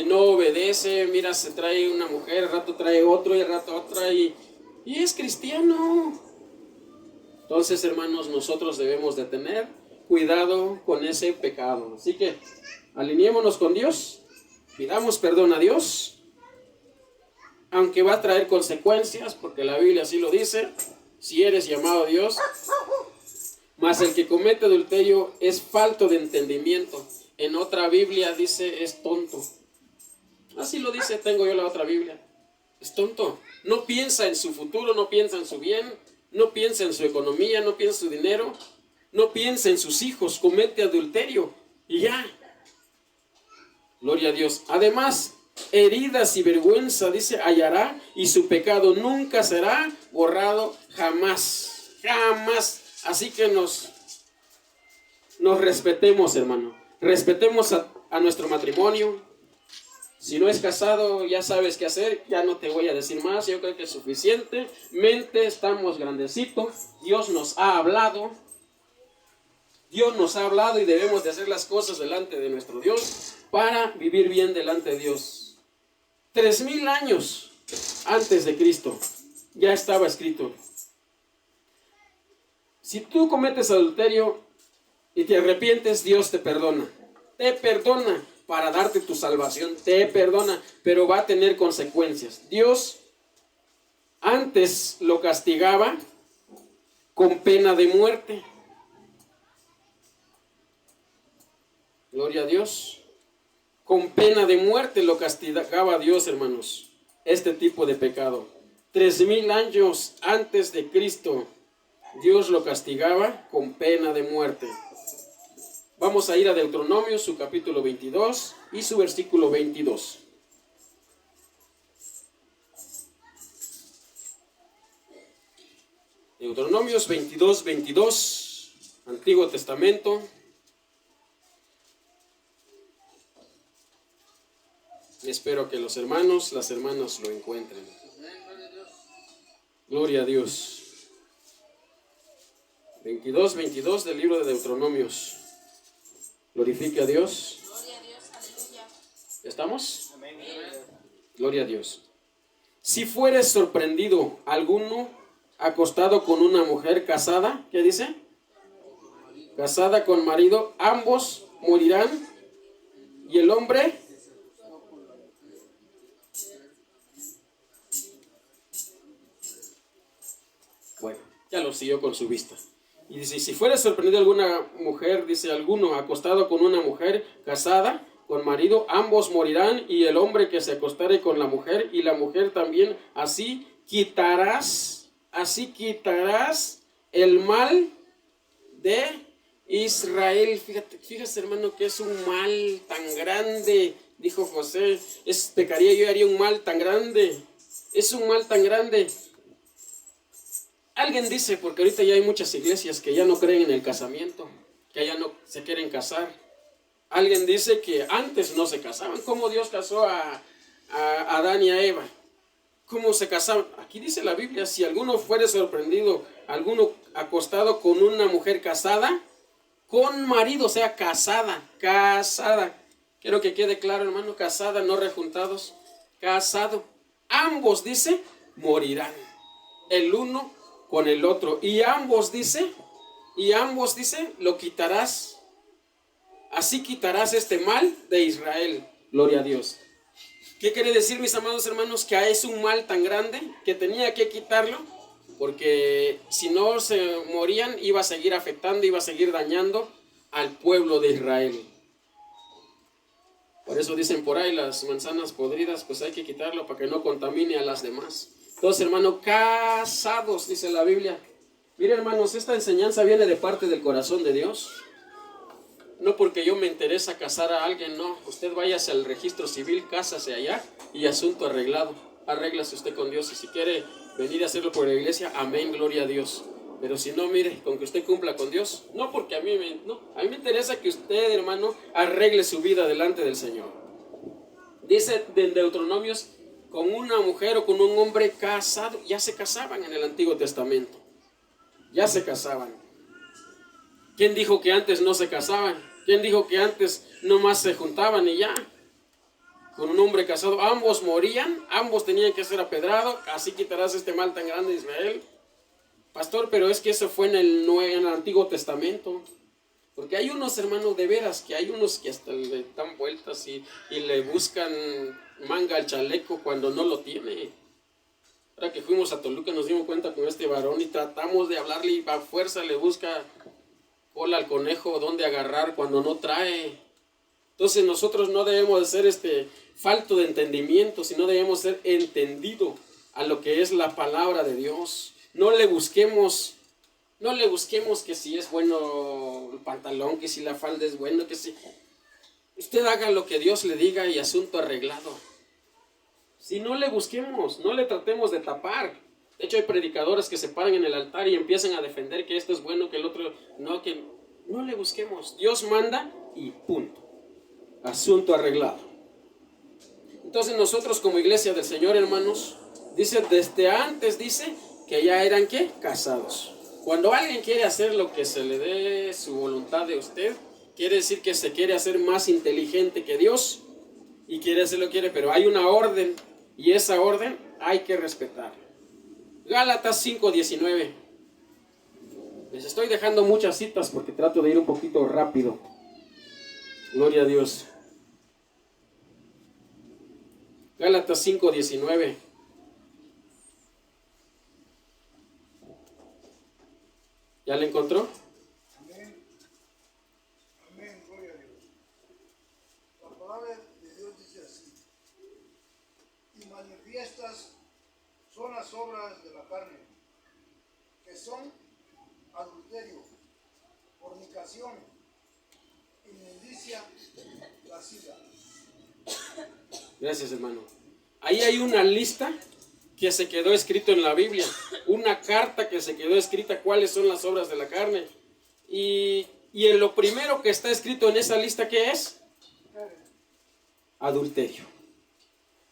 no obedece, mira, se trae una mujer, al rato trae otro y al rato otra y es cristiano. Entonces, hermanos, nosotros debemos de tener cuidado con ese pecado. Así que alineémonos con Dios, pidamos perdón a Dios, aunque va a traer consecuencias, porque la Biblia así lo dice, si eres llamado a Dios. Mas el que comete adulterio es falto de entendimiento. En otra Biblia dice es tonto. Así lo dice, tengo yo la otra Biblia. Es tonto. No piensa en su futuro, no piensa en su bien, no piensa en su economía, no piensa en su dinero, no piensa en sus hijos, comete adulterio y ya. Gloria a Dios. Además, heridas y vergüenza, dice, hallará, y su pecado nunca será borrado jamás. Jamás. Así que nos respetemos, hermano. Respetemos a nuestro matrimonio. Si no es casado, ya sabes qué hacer. Ya no te voy a decir más. Yo creo que es suficientemente. Estamos grandecitos. Dios nos ha hablado. Dios nos ha hablado y debemos de hacer las cosas delante de nuestro Dios para vivir bien delante de Dios. 3000 años antes de Cristo ya estaba escrito. Si tú cometes adulterio y te arrepientes, Dios te perdona. Te perdona para darte tu salvación. Te perdona, pero va a tener consecuencias. Dios antes lo castigaba con pena de muerte. Gloria a Dios. Con pena de muerte lo castigaba Dios, hermanos, este tipo de pecado. 3000 años antes de Cristo, Dios lo castigaba con pena de muerte. Vamos a ir a Deuteronomio, su capítulo 22 y su versículo 22. Deuteronomios 22, 22, Antiguo Testamento. Espero que los hermanos, las hermanas lo encuentren. Gloria a Dios. 22, 22 del libro de Deuteronomios. Glorifique a Dios. Gloria a Dios, aleluya. ¿Estamos? Amén. Gloria a Dios. Si fueres sorprendido alguno acostado con una mujer casada, ¿qué dice? Casada con marido, ambos morirán y el hombre ya lo siguió con su vista. Y dice, si fuera sorprendido alguna mujer, dice, alguno acostado con una mujer casada con marido, ambos morirán, y el hombre que se acostare con la mujer, y la mujer también, así quitarás el mal de Israel. Fíjate, hermano, que es un mal tan grande, dijo José, pecaría yo y haría un mal tan grande, es un mal tan grande. Alguien dice, porque ahorita ya hay muchas iglesias que ya no creen en el casamiento, que ya no se quieren casar. Alguien dice que antes no se casaban. ¿Cómo Dios casó a Adán y a Eva? ¿Cómo se casaban? Aquí dice la Biblia, si alguno fuere sorprendido, alguno acostado con una mujer casada, con marido, o sea, casada. Quiero que quede claro, hermano, casada, no rejuntados, casado. Ambos, dice, morirán. El uno con el otro, y ambos dice, lo quitarás. Así quitarás este mal de Israel. Gloria a Dios. ¿Qué quiere decir, mis amados hermanos? Que es un mal tan grande que tenía que quitarlo, porque si no se morían, iba a seguir afectando, iba a seguir dañando al pueblo de Israel. Por eso dicen por ahí, las manzanas podridas, pues hay que quitarlo para que no contamine a las demás. Entonces, hermano, casados, dice la Biblia. Miren, hermanos, esta enseñanza viene de parte del corazón de Dios. No porque yo me interesa casar a alguien, no. Usted váyase al registro civil, cásase allá y asunto arreglado. Arréglase usted con Dios. Y si quiere venir a hacerlo por la iglesia, amén, gloria a Dios. Pero si no, mire, con que usted cumpla con Dios. No porque a mí me interesa que usted, hermano, arregle su vida delante del Señor. Dice en Deuteronomios, con una mujer o con un hombre casado, ya se casaban en el Antiguo Testamento. Ya se casaban. ¿Quién dijo que antes no se casaban? ¿Quién dijo que antes nomás se juntaban y ya? Con un hombre casado, ambos morían, ambos tenían que ser apedrados, así quitarás este mal tan grande de Israel. Pastor, pero es que eso fue en el Antiguo Testamento. Porque hay unos, hermanos, de veras, que hay unos que hasta le dan vueltas y le buscan manga al chaleco cuando no lo tiene. Ahora que fuimos a Toluca nos dimos cuenta con este varón y tratamos de hablarle y a fuerza le busca cola al conejo donde agarrar cuando no trae. Entonces nosotros no debemos de ser falto de entendimiento, sino debemos ser entendido a lo que es la palabra de Dios. No le busquemos que si es bueno el pantalón, que si la falda es bueno, que si... Usted haga lo que Dios le diga y asunto arreglado. Si no le busquemos, no le tratemos de tapar. De hecho hay predicadores que se paran en el altar y empiezan a defender que esto es bueno, que el otro... No le busquemos. Dios manda y punto. Asunto arreglado. Entonces nosotros como iglesia del Señor, hermanos, dice, desde antes dice que ya eran, ¿qué? Casados. Cuando alguien quiere hacer lo que se le dé su voluntad de usted, quiere decir que se quiere hacer más inteligente que Dios y quiere hacer lo que quiere, pero hay una orden y esa orden hay que respetar. Gálatas 5:19. Les estoy dejando muchas citas porque trato de ir un poquito rápido. Gloria a Dios. Gálatas 5:19. ¿Ya la encontró? Amén. Amén, gloria a Dios. La palabra de Dios dice así: y manifiestas son las obras de la carne, que son adulterio, fornicación, inmundicia, lascivia. Gracias, hermano. Ahí hay una lista que se quedó escrito en la Biblia, una carta que se quedó escrita, cuáles son las obras de la carne. Y en lo primero que está escrito en esa lista, ¿qué es? Adulterio.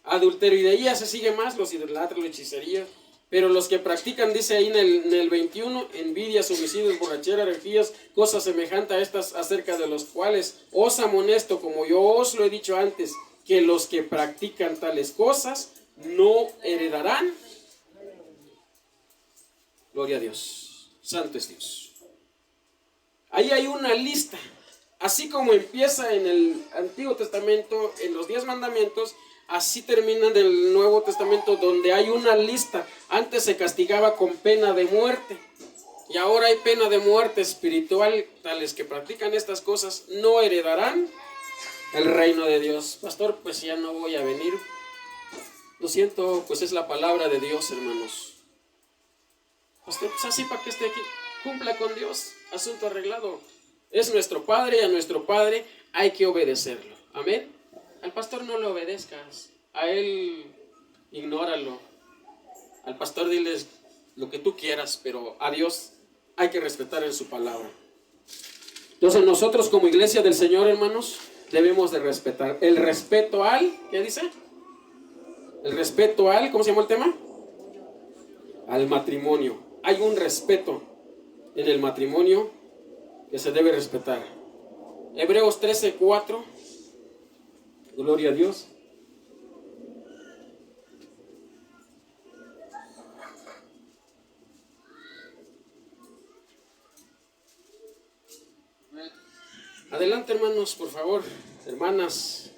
Adulterio, y de ahí ya se sigue más, los idolatras, la hechicería. Pero los que practican, dice ahí en el 21, envidias, homicidios, borracheras, herejías, cosas semejantes a estas, acerca de los cuales os amonesto, como yo os lo he dicho antes, que los que practican tales cosas no heredarán. Gloria a Dios. Santo es Dios. Ahí hay una lista. Así como empieza en el Antiguo Testamento, en los 10 mandamientos, así termina en el Nuevo Testamento, donde hay una lista. Antes se castigaba con pena de muerte. Y ahora hay pena de muerte espiritual. Tales que practican estas cosas no heredarán el reino de Dios. Pastor, pues ya no voy a venir. Lo siento, pues es la palabra de Dios, hermanos. Pastor, pues así para que esté aquí. Cumpla con Dios. Asunto arreglado. Es nuestro Padre y a nuestro Padre hay que obedecerlo. Amén. Al pastor no le obedezcas. A él ignóralo. Al pastor diles lo que tú quieras, pero a Dios hay que respetar en su palabra. Entonces nosotros como iglesia del Señor, hermanos, debemos de respetar. El respeto al, ¿qué dice? El respeto al, ¿cómo se llama el tema? Al matrimonio. Hay un respeto en el matrimonio que se debe respetar. Hebreos 13:4. Gloria a Dios. Adelante, hermanos, por favor. Hermanas,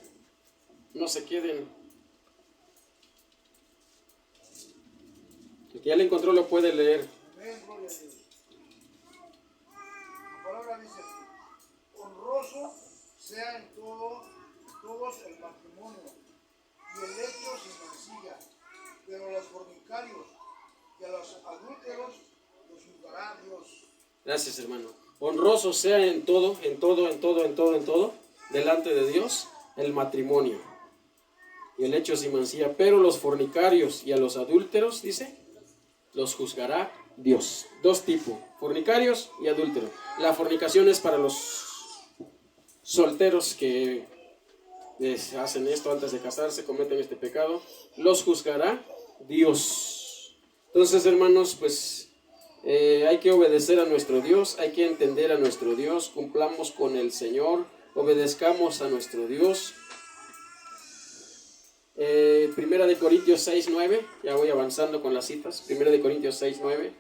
no se queden. El que ya le encontró lo puede leer. Amén, gloria a Dios. La palabra dice así: honroso sea en todos el matrimonio y el lecho sin mancilla, pero a los fornicarios y a los adúlteros los juzgará Dios. Gracias, hermano. Honroso sea en todo, delante de Dios, el matrimonio y el hecho sin mancilla, pero los fornicarios y a los adúlteros, dice, los juzgará Dios. Dos tipos, fornicarios y adúlteros. La fornicación es para los solteros que hacen esto antes de casarse, cometen este pecado. Los juzgará Dios. Entonces, hermanos, pues hay que obedecer a nuestro Dios, hay que entender a nuestro Dios, cumplamos con el Señor, obedezcamos a nuestro Dios. Primera de Corintios 6:9, ya voy avanzando con las citas. Primera de Corintios 6:9,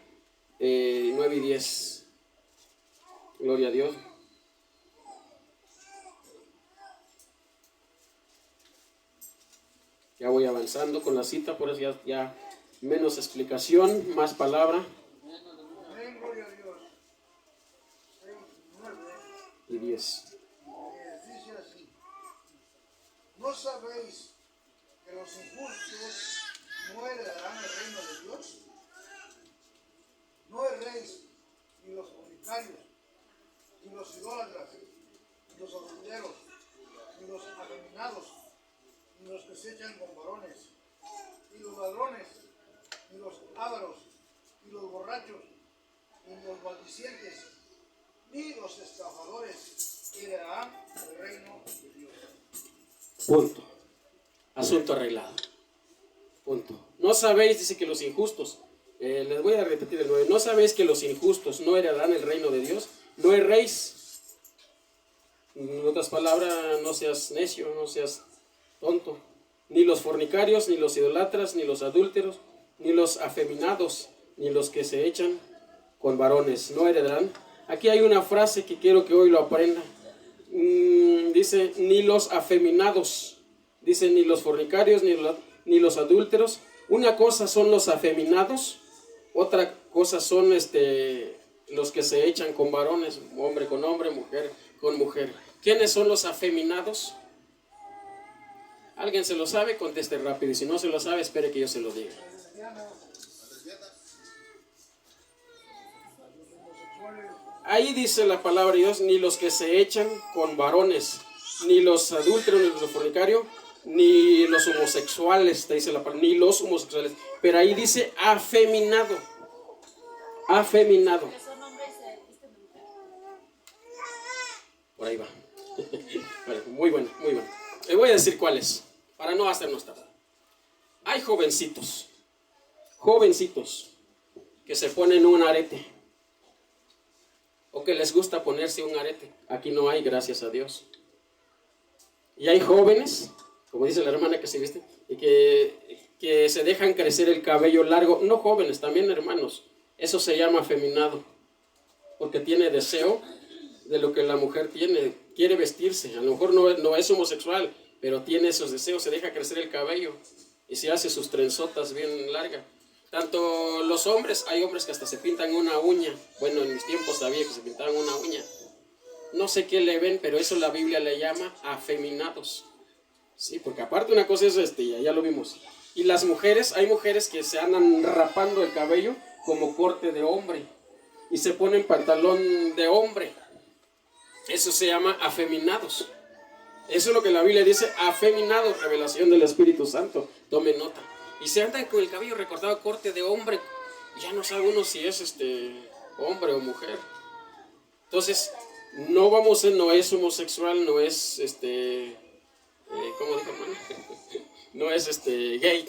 9 y 10. Gloria a Dios. Ya voy avanzando con la cita, por eso ya menos explicación, más palabra. Amén, gloria a Dios. 6, 9 Y 10. dice así: ¿No sabéis que los injustos no heredarán el reino de Dios? No erréis, ni los fornicarios, ni los idólatras, ni los adulteros, ni los afeminados, ni los que se echan con varones, ni los ladrones, ni los ávaros, ni los borrachos, ni los maldicientes, ni los estafadores heredarán el reino de Dios. Punto. Asunto arreglado. Punto. No sabéis, dice que los injustos, les voy a repetir el 9, no sabéis que los injustos no heredarán el reino de Dios. No erréis. En otras palabras, no seas necio, no seas tonto. Ni los fornicarios, ni los idolatras, ni los adúlteros, ni los afeminados, ni los que se echan con varones, no heredarán. Aquí hay una frase que quiero que hoy lo aprenda. Dice, ni los afeminados. Dice, ni los fornicarios, ni los adúlteros. Una cosa son los afeminados, otra cosa son los que se echan con varones, hombre con hombre, mujer con mujer. ¿Quiénes son los afeminados? ¿Alguien se lo sabe? Conteste rápido. Y si no se lo sabe, espere que yo se lo diga. Ahí dice la palabra de Dios, ni los que se echan con varones, ni los adúlteros, ni los fornicarios, ni los homosexuales, te dice la palabra, ni los homosexuales. Pero ahí dice afeminado. Afeminado. Por ahí va. Muy bueno, muy bueno. Le voy a decir cuáles, para no hacernos tardar. Hay jovencitos que se ponen un arete, o que les gusta ponerse un arete. Aquí no hay, gracias a Dios. Y hay jóvenes, como dice la hermana que se viste, y que se dejan crecer el cabello largo. No jóvenes, también hermanos. Eso se llama afeminado, porque tiene deseo de lo que la mujer tiene. Quiere vestirse, a lo mejor no es homosexual, pero tiene esos deseos, se deja crecer el cabello y se hace sus trenzotas bien largas. Tanto los hombres, hay hombres que hasta se pintan una uña. Bueno, en mis tiempos sabía que se pintaban una uña. No sé qué le ven, pero eso la Biblia le llama afeminados. Sí, porque aparte una cosa es ya lo vimos. Y las mujeres, hay mujeres que se andan rapando el cabello como corte de hombre y se ponen pantalón de hombre. Eso se llama afeminados. Eso es lo que la Biblia dice, afeminados, revelación del Espíritu Santo. Tome nota. Y se andan con el cabello recortado corte de hombre. Ya no sabe uno si es hombre o mujer. Entonces, no es homosexual, no es ¿cómo dijo hermano? No es gay.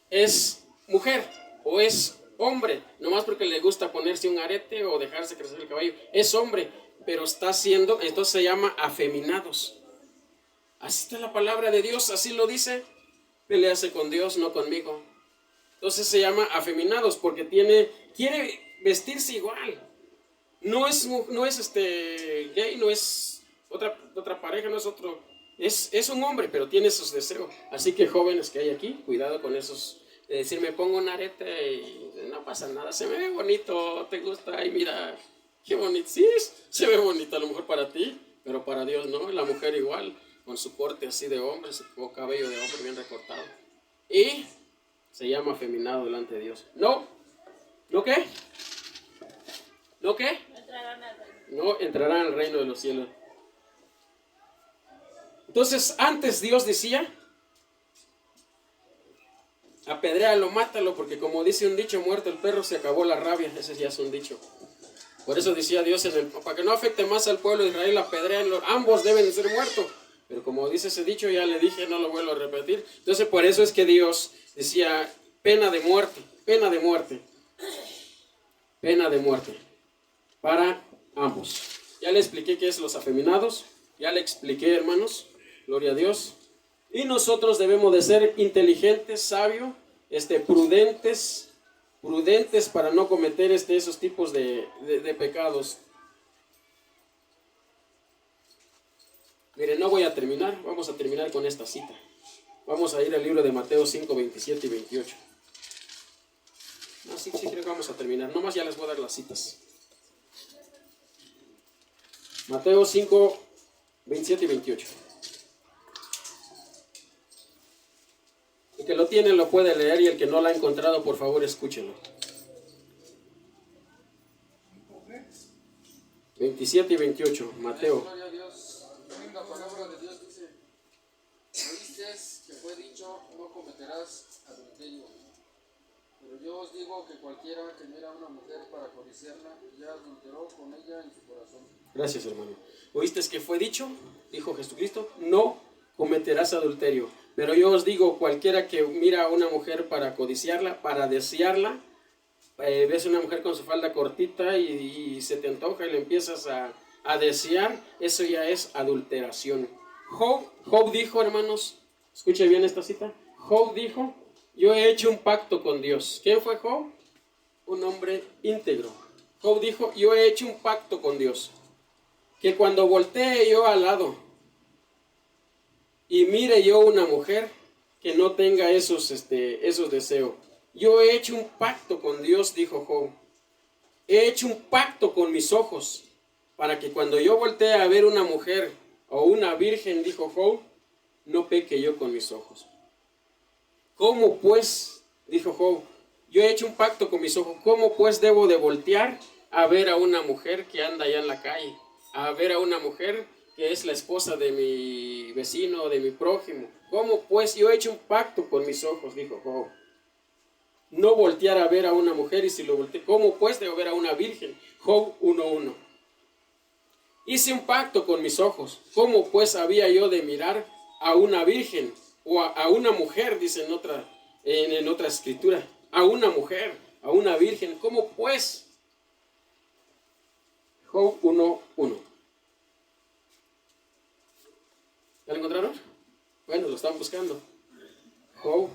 Es mujer o es hombre, nomás porque le gusta ponerse un arete o dejarse crecer el cabello. Es hombre, pero está haciendo, entonces se llama afeminados. Así está la palabra de Dios, así lo dice. Pelease con Dios, no conmigo. Entonces se llama afeminados porque quiere vestirse igual. No es gay, no es otra pareja, no es otro. Es un hombre, pero tiene esos deseos. Así que jóvenes que hay aquí, cuidado con esos. De decir, me pongo un arete y no pasa nada, se me ve bonito, te gusta, ay mira, qué bonito. Sí, se ve bonito a lo mejor para ti, pero para Dios no. La mujer igual, con su corte así de hombre, su cabello de hombre bien recortado. Y se llama afeminado delante de Dios. ¿No qué? ¿No qué? No entrarán al reino de los cielos. Entonces, antes Dios decía, apedréalo, mátalo, porque como dice un dicho, muerto el perro, se acabó la rabia. Ese ya es un dicho. Por eso decía Dios, para que no afecte más al pueblo de Israel, apedréanlo. Ambos deben de ser muertos. Pero como dice ese dicho, ya le dije, no lo vuelvo a repetir. Entonces, por eso es que Dios decía, pena de muerte, pena de muerte. Pena de muerte. Para ambos. Ya le expliqué qué es los afeminados. Ya le expliqué, hermanos. Gloria a Dios. Y nosotros debemos de ser inteligentes, sabios, prudentes para no cometer esos tipos de pecados. Miren, no voy a terminar. Vamos a terminar con esta cita. Vamos a ir al libro de Mateo 5, 27 y 28. No, sí, creo que vamos a terminar. Nomás ya les voy a dar las citas. Mateo 5, 27 y 28. El que lo tiene lo puede leer y el que no lo ha encontrado, por favor, escúchenlo. 27 y 28, Mateo. Gloria a Dios. La palabra de Dios dice: oíste que fue dicho, no cometerás adulterio. Pero yo os digo que cualquiera que mira a una mujer para codiciarla, ya adulteró con ella en su corazón. Gracias, hermano. ¿Oíste que fue dicho? Dijo Jesucristo, no cometerás adulterio. Pero yo os digo, cualquiera que mira a una mujer para codiciarla, para desearla, ves una mujer con su falda cortita y se te antoja y le empiezas a desear, eso ya es adulteración. Job dijo, hermanos, escuche bien esta cita. Job dijo, yo he hecho un pacto con Dios. ¿Quién fue Job? Un hombre íntegro. Job dijo, yo he hecho un pacto con Dios, que cuando voltee yo al lado y mire yo una mujer que no tenga esos deseos, yo he hecho un pacto con Dios, dijo Job. He hecho un pacto con mis ojos para que cuando yo voltee a ver una mujer o una virgen, dijo Job, no peque yo con mis ojos. ¿Cómo pues, dijo Job, yo he hecho un pacto con mis ojos, cómo pues debo de voltear a ver a una mujer que anda allá en la calle, a ver a una mujer que es la esposa de mi vecino, de mi prójimo? ¿Cómo pues yo he hecho un pacto con mis ojos?, dijo Job. No voltear a ver a una mujer, y si lo volteé, ¿cómo pues debo ver a una virgen? Job 1:1. Hice un pacto con mis ojos, ¿cómo pues había yo de mirar a una virgen o a una mujer? Dice en otra escritura, a una mujer, a una virgen, ¿cómo pues? Job 1:1. ¿Ya lo encontraron? Bueno, lo están buscando. Job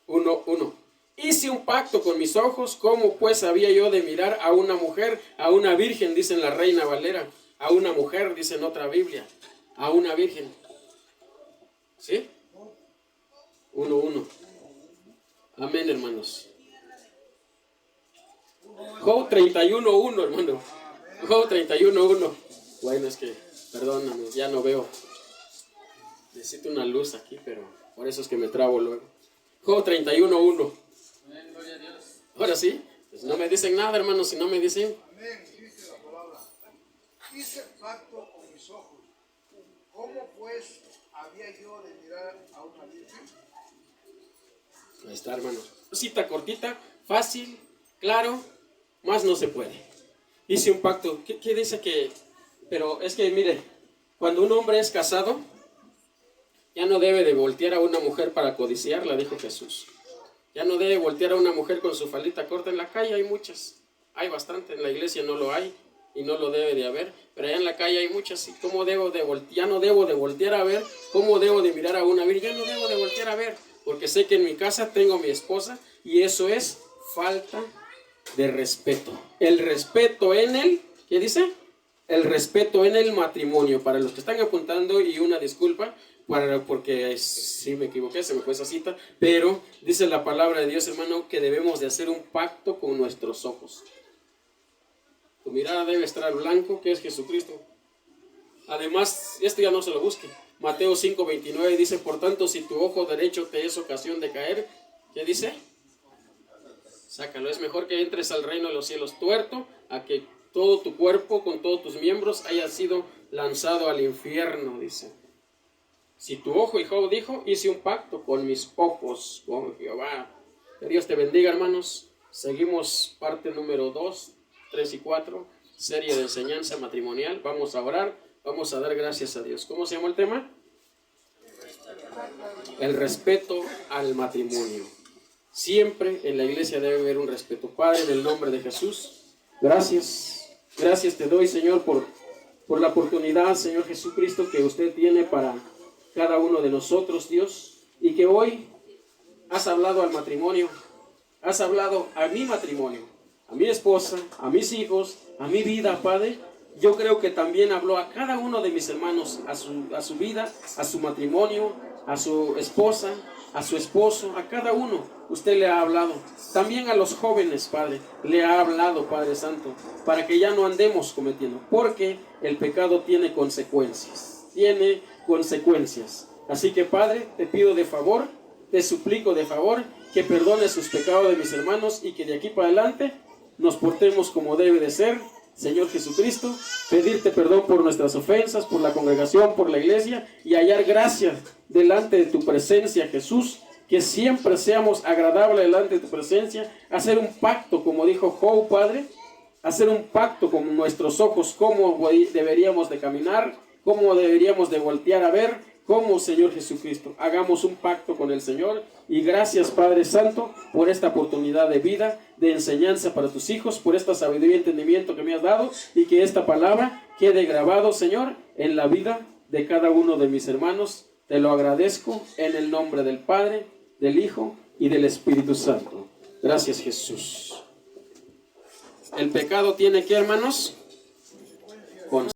1:1. Hice un pacto con mis ojos, ¿cómo pues había yo de mirar a una mujer, a una virgen? Dice en la Reina Valera. A una mujer, dice en otra Biblia. A una virgen. ¿Sí? 1:1. Amén, hermanos. Job 31:1, hermano. Job 31:1. Bueno, es que, perdóname, ya no veo. Necesito una luz aquí, pero por eso es que me trabo luego. Job 31:1. Amén, gloria a Dios. Ahora sí, pues no me dicen nada, hermanos, si no me dicen. Amén, dice la palabra. Hice pacto con mis ojos. ¿Cómo pues había yo de mirar a una virgen? Ahí está, hermanos. Cita cortita, fácil, claro, más no se puede. Hice un pacto. ¿Qué dice que? Pero es que, mire, cuando un hombre es casado, ya no debe de voltear a una mujer para codiciarla, dijo Jesús. Ya no debe voltear a una mujer con su faldita corta en la calle, hay muchas. Hay bastante, en la iglesia no lo hay y no lo debe de haber, pero allá en la calle hay muchas. ¿Y cómo debo de voltear? Ya no debo de voltear a ver. ¿Cómo debo de mirar a una virgen? Ya no debo de voltear a ver, porque sé que en mi casa tengo a mi esposa y eso es falta de respeto. El respeto en el, ¿qué dice? El respeto en el matrimonio. Para los que están apuntando, y una disculpa, porque sí me equivoqué, se me fue esa cita, pero dice la palabra de Dios, hermano, que debemos de hacer un pacto con nuestros ojos. Tu mirada debe estar al blanco, que es Jesucristo. Además, esto ya no se lo busque. Mateo 5:29 dice, por tanto, si tu ojo derecho te es ocasión de caer, ¿qué dice? Sácalo. Es mejor que entres al reino de los cielos tuerto, a que todo tu cuerpo, con todos tus miembros, haya sido lanzado al infierno, dice. Si tu ojo, y Job dijo, hice un pacto con mis ojos, con Jehová. Que Dios te bendiga, hermanos. Seguimos parte número 2, 3 y 4, serie de enseñanza matrimonial. Vamos a orar, vamos a dar gracias a Dios. ¿Cómo se llama el tema? El respeto al matrimonio. Siempre en la iglesia debe haber un respeto. Padre, en el nombre de Jesús, gracias. Gracias te doy, Señor, por la oportunidad, Señor Jesucristo, que usted tiene para cada uno de nosotros, Dios, y que hoy has hablado al matrimonio, has hablado a mi matrimonio, a mi esposa, a mis hijos, a mi vida, Padre. Yo creo que también habló a cada uno de mis hermanos, a su vida, a su matrimonio, a su esposa, a su esposo, a cada uno, usted le ha hablado. También a los jóvenes, Padre, le ha hablado, Padre Santo, para que ya no andemos cometiendo, porque el pecado tiene consecuencias, Así que, Padre, te pido de favor, te suplico de favor, que perdones sus pecados de mis hermanos y que de aquí para adelante nos portemos como debe de ser, Señor Jesucristo, pedirte perdón por nuestras ofensas, por la congregación, por la iglesia, y hallar gracia delante de tu presencia, Jesús, que siempre seamos agradables delante de tu presencia, hacer un pacto, como dijo Job, Padre, hacer un pacto con nuestros ojos, cómo deberíamos de caminar, cómo deberíamos de voltear a ver, cómo, Señor Jesucristo, hagamos un pacto con el Señor. Y gracias, Padre Santo, por esta oportunidad de vida, de enseñanza para tus hijos, por esta sabiduría y entendimiento que me has dado, y que esta palabra quede grabado, Señor, en la vida de cada uno de mis hermanos. Te lo agradezco en el nombre del Padre, del Hijo y del Espíritu Santo. Gracias, Jesús. El pecado tiene que, hermanos,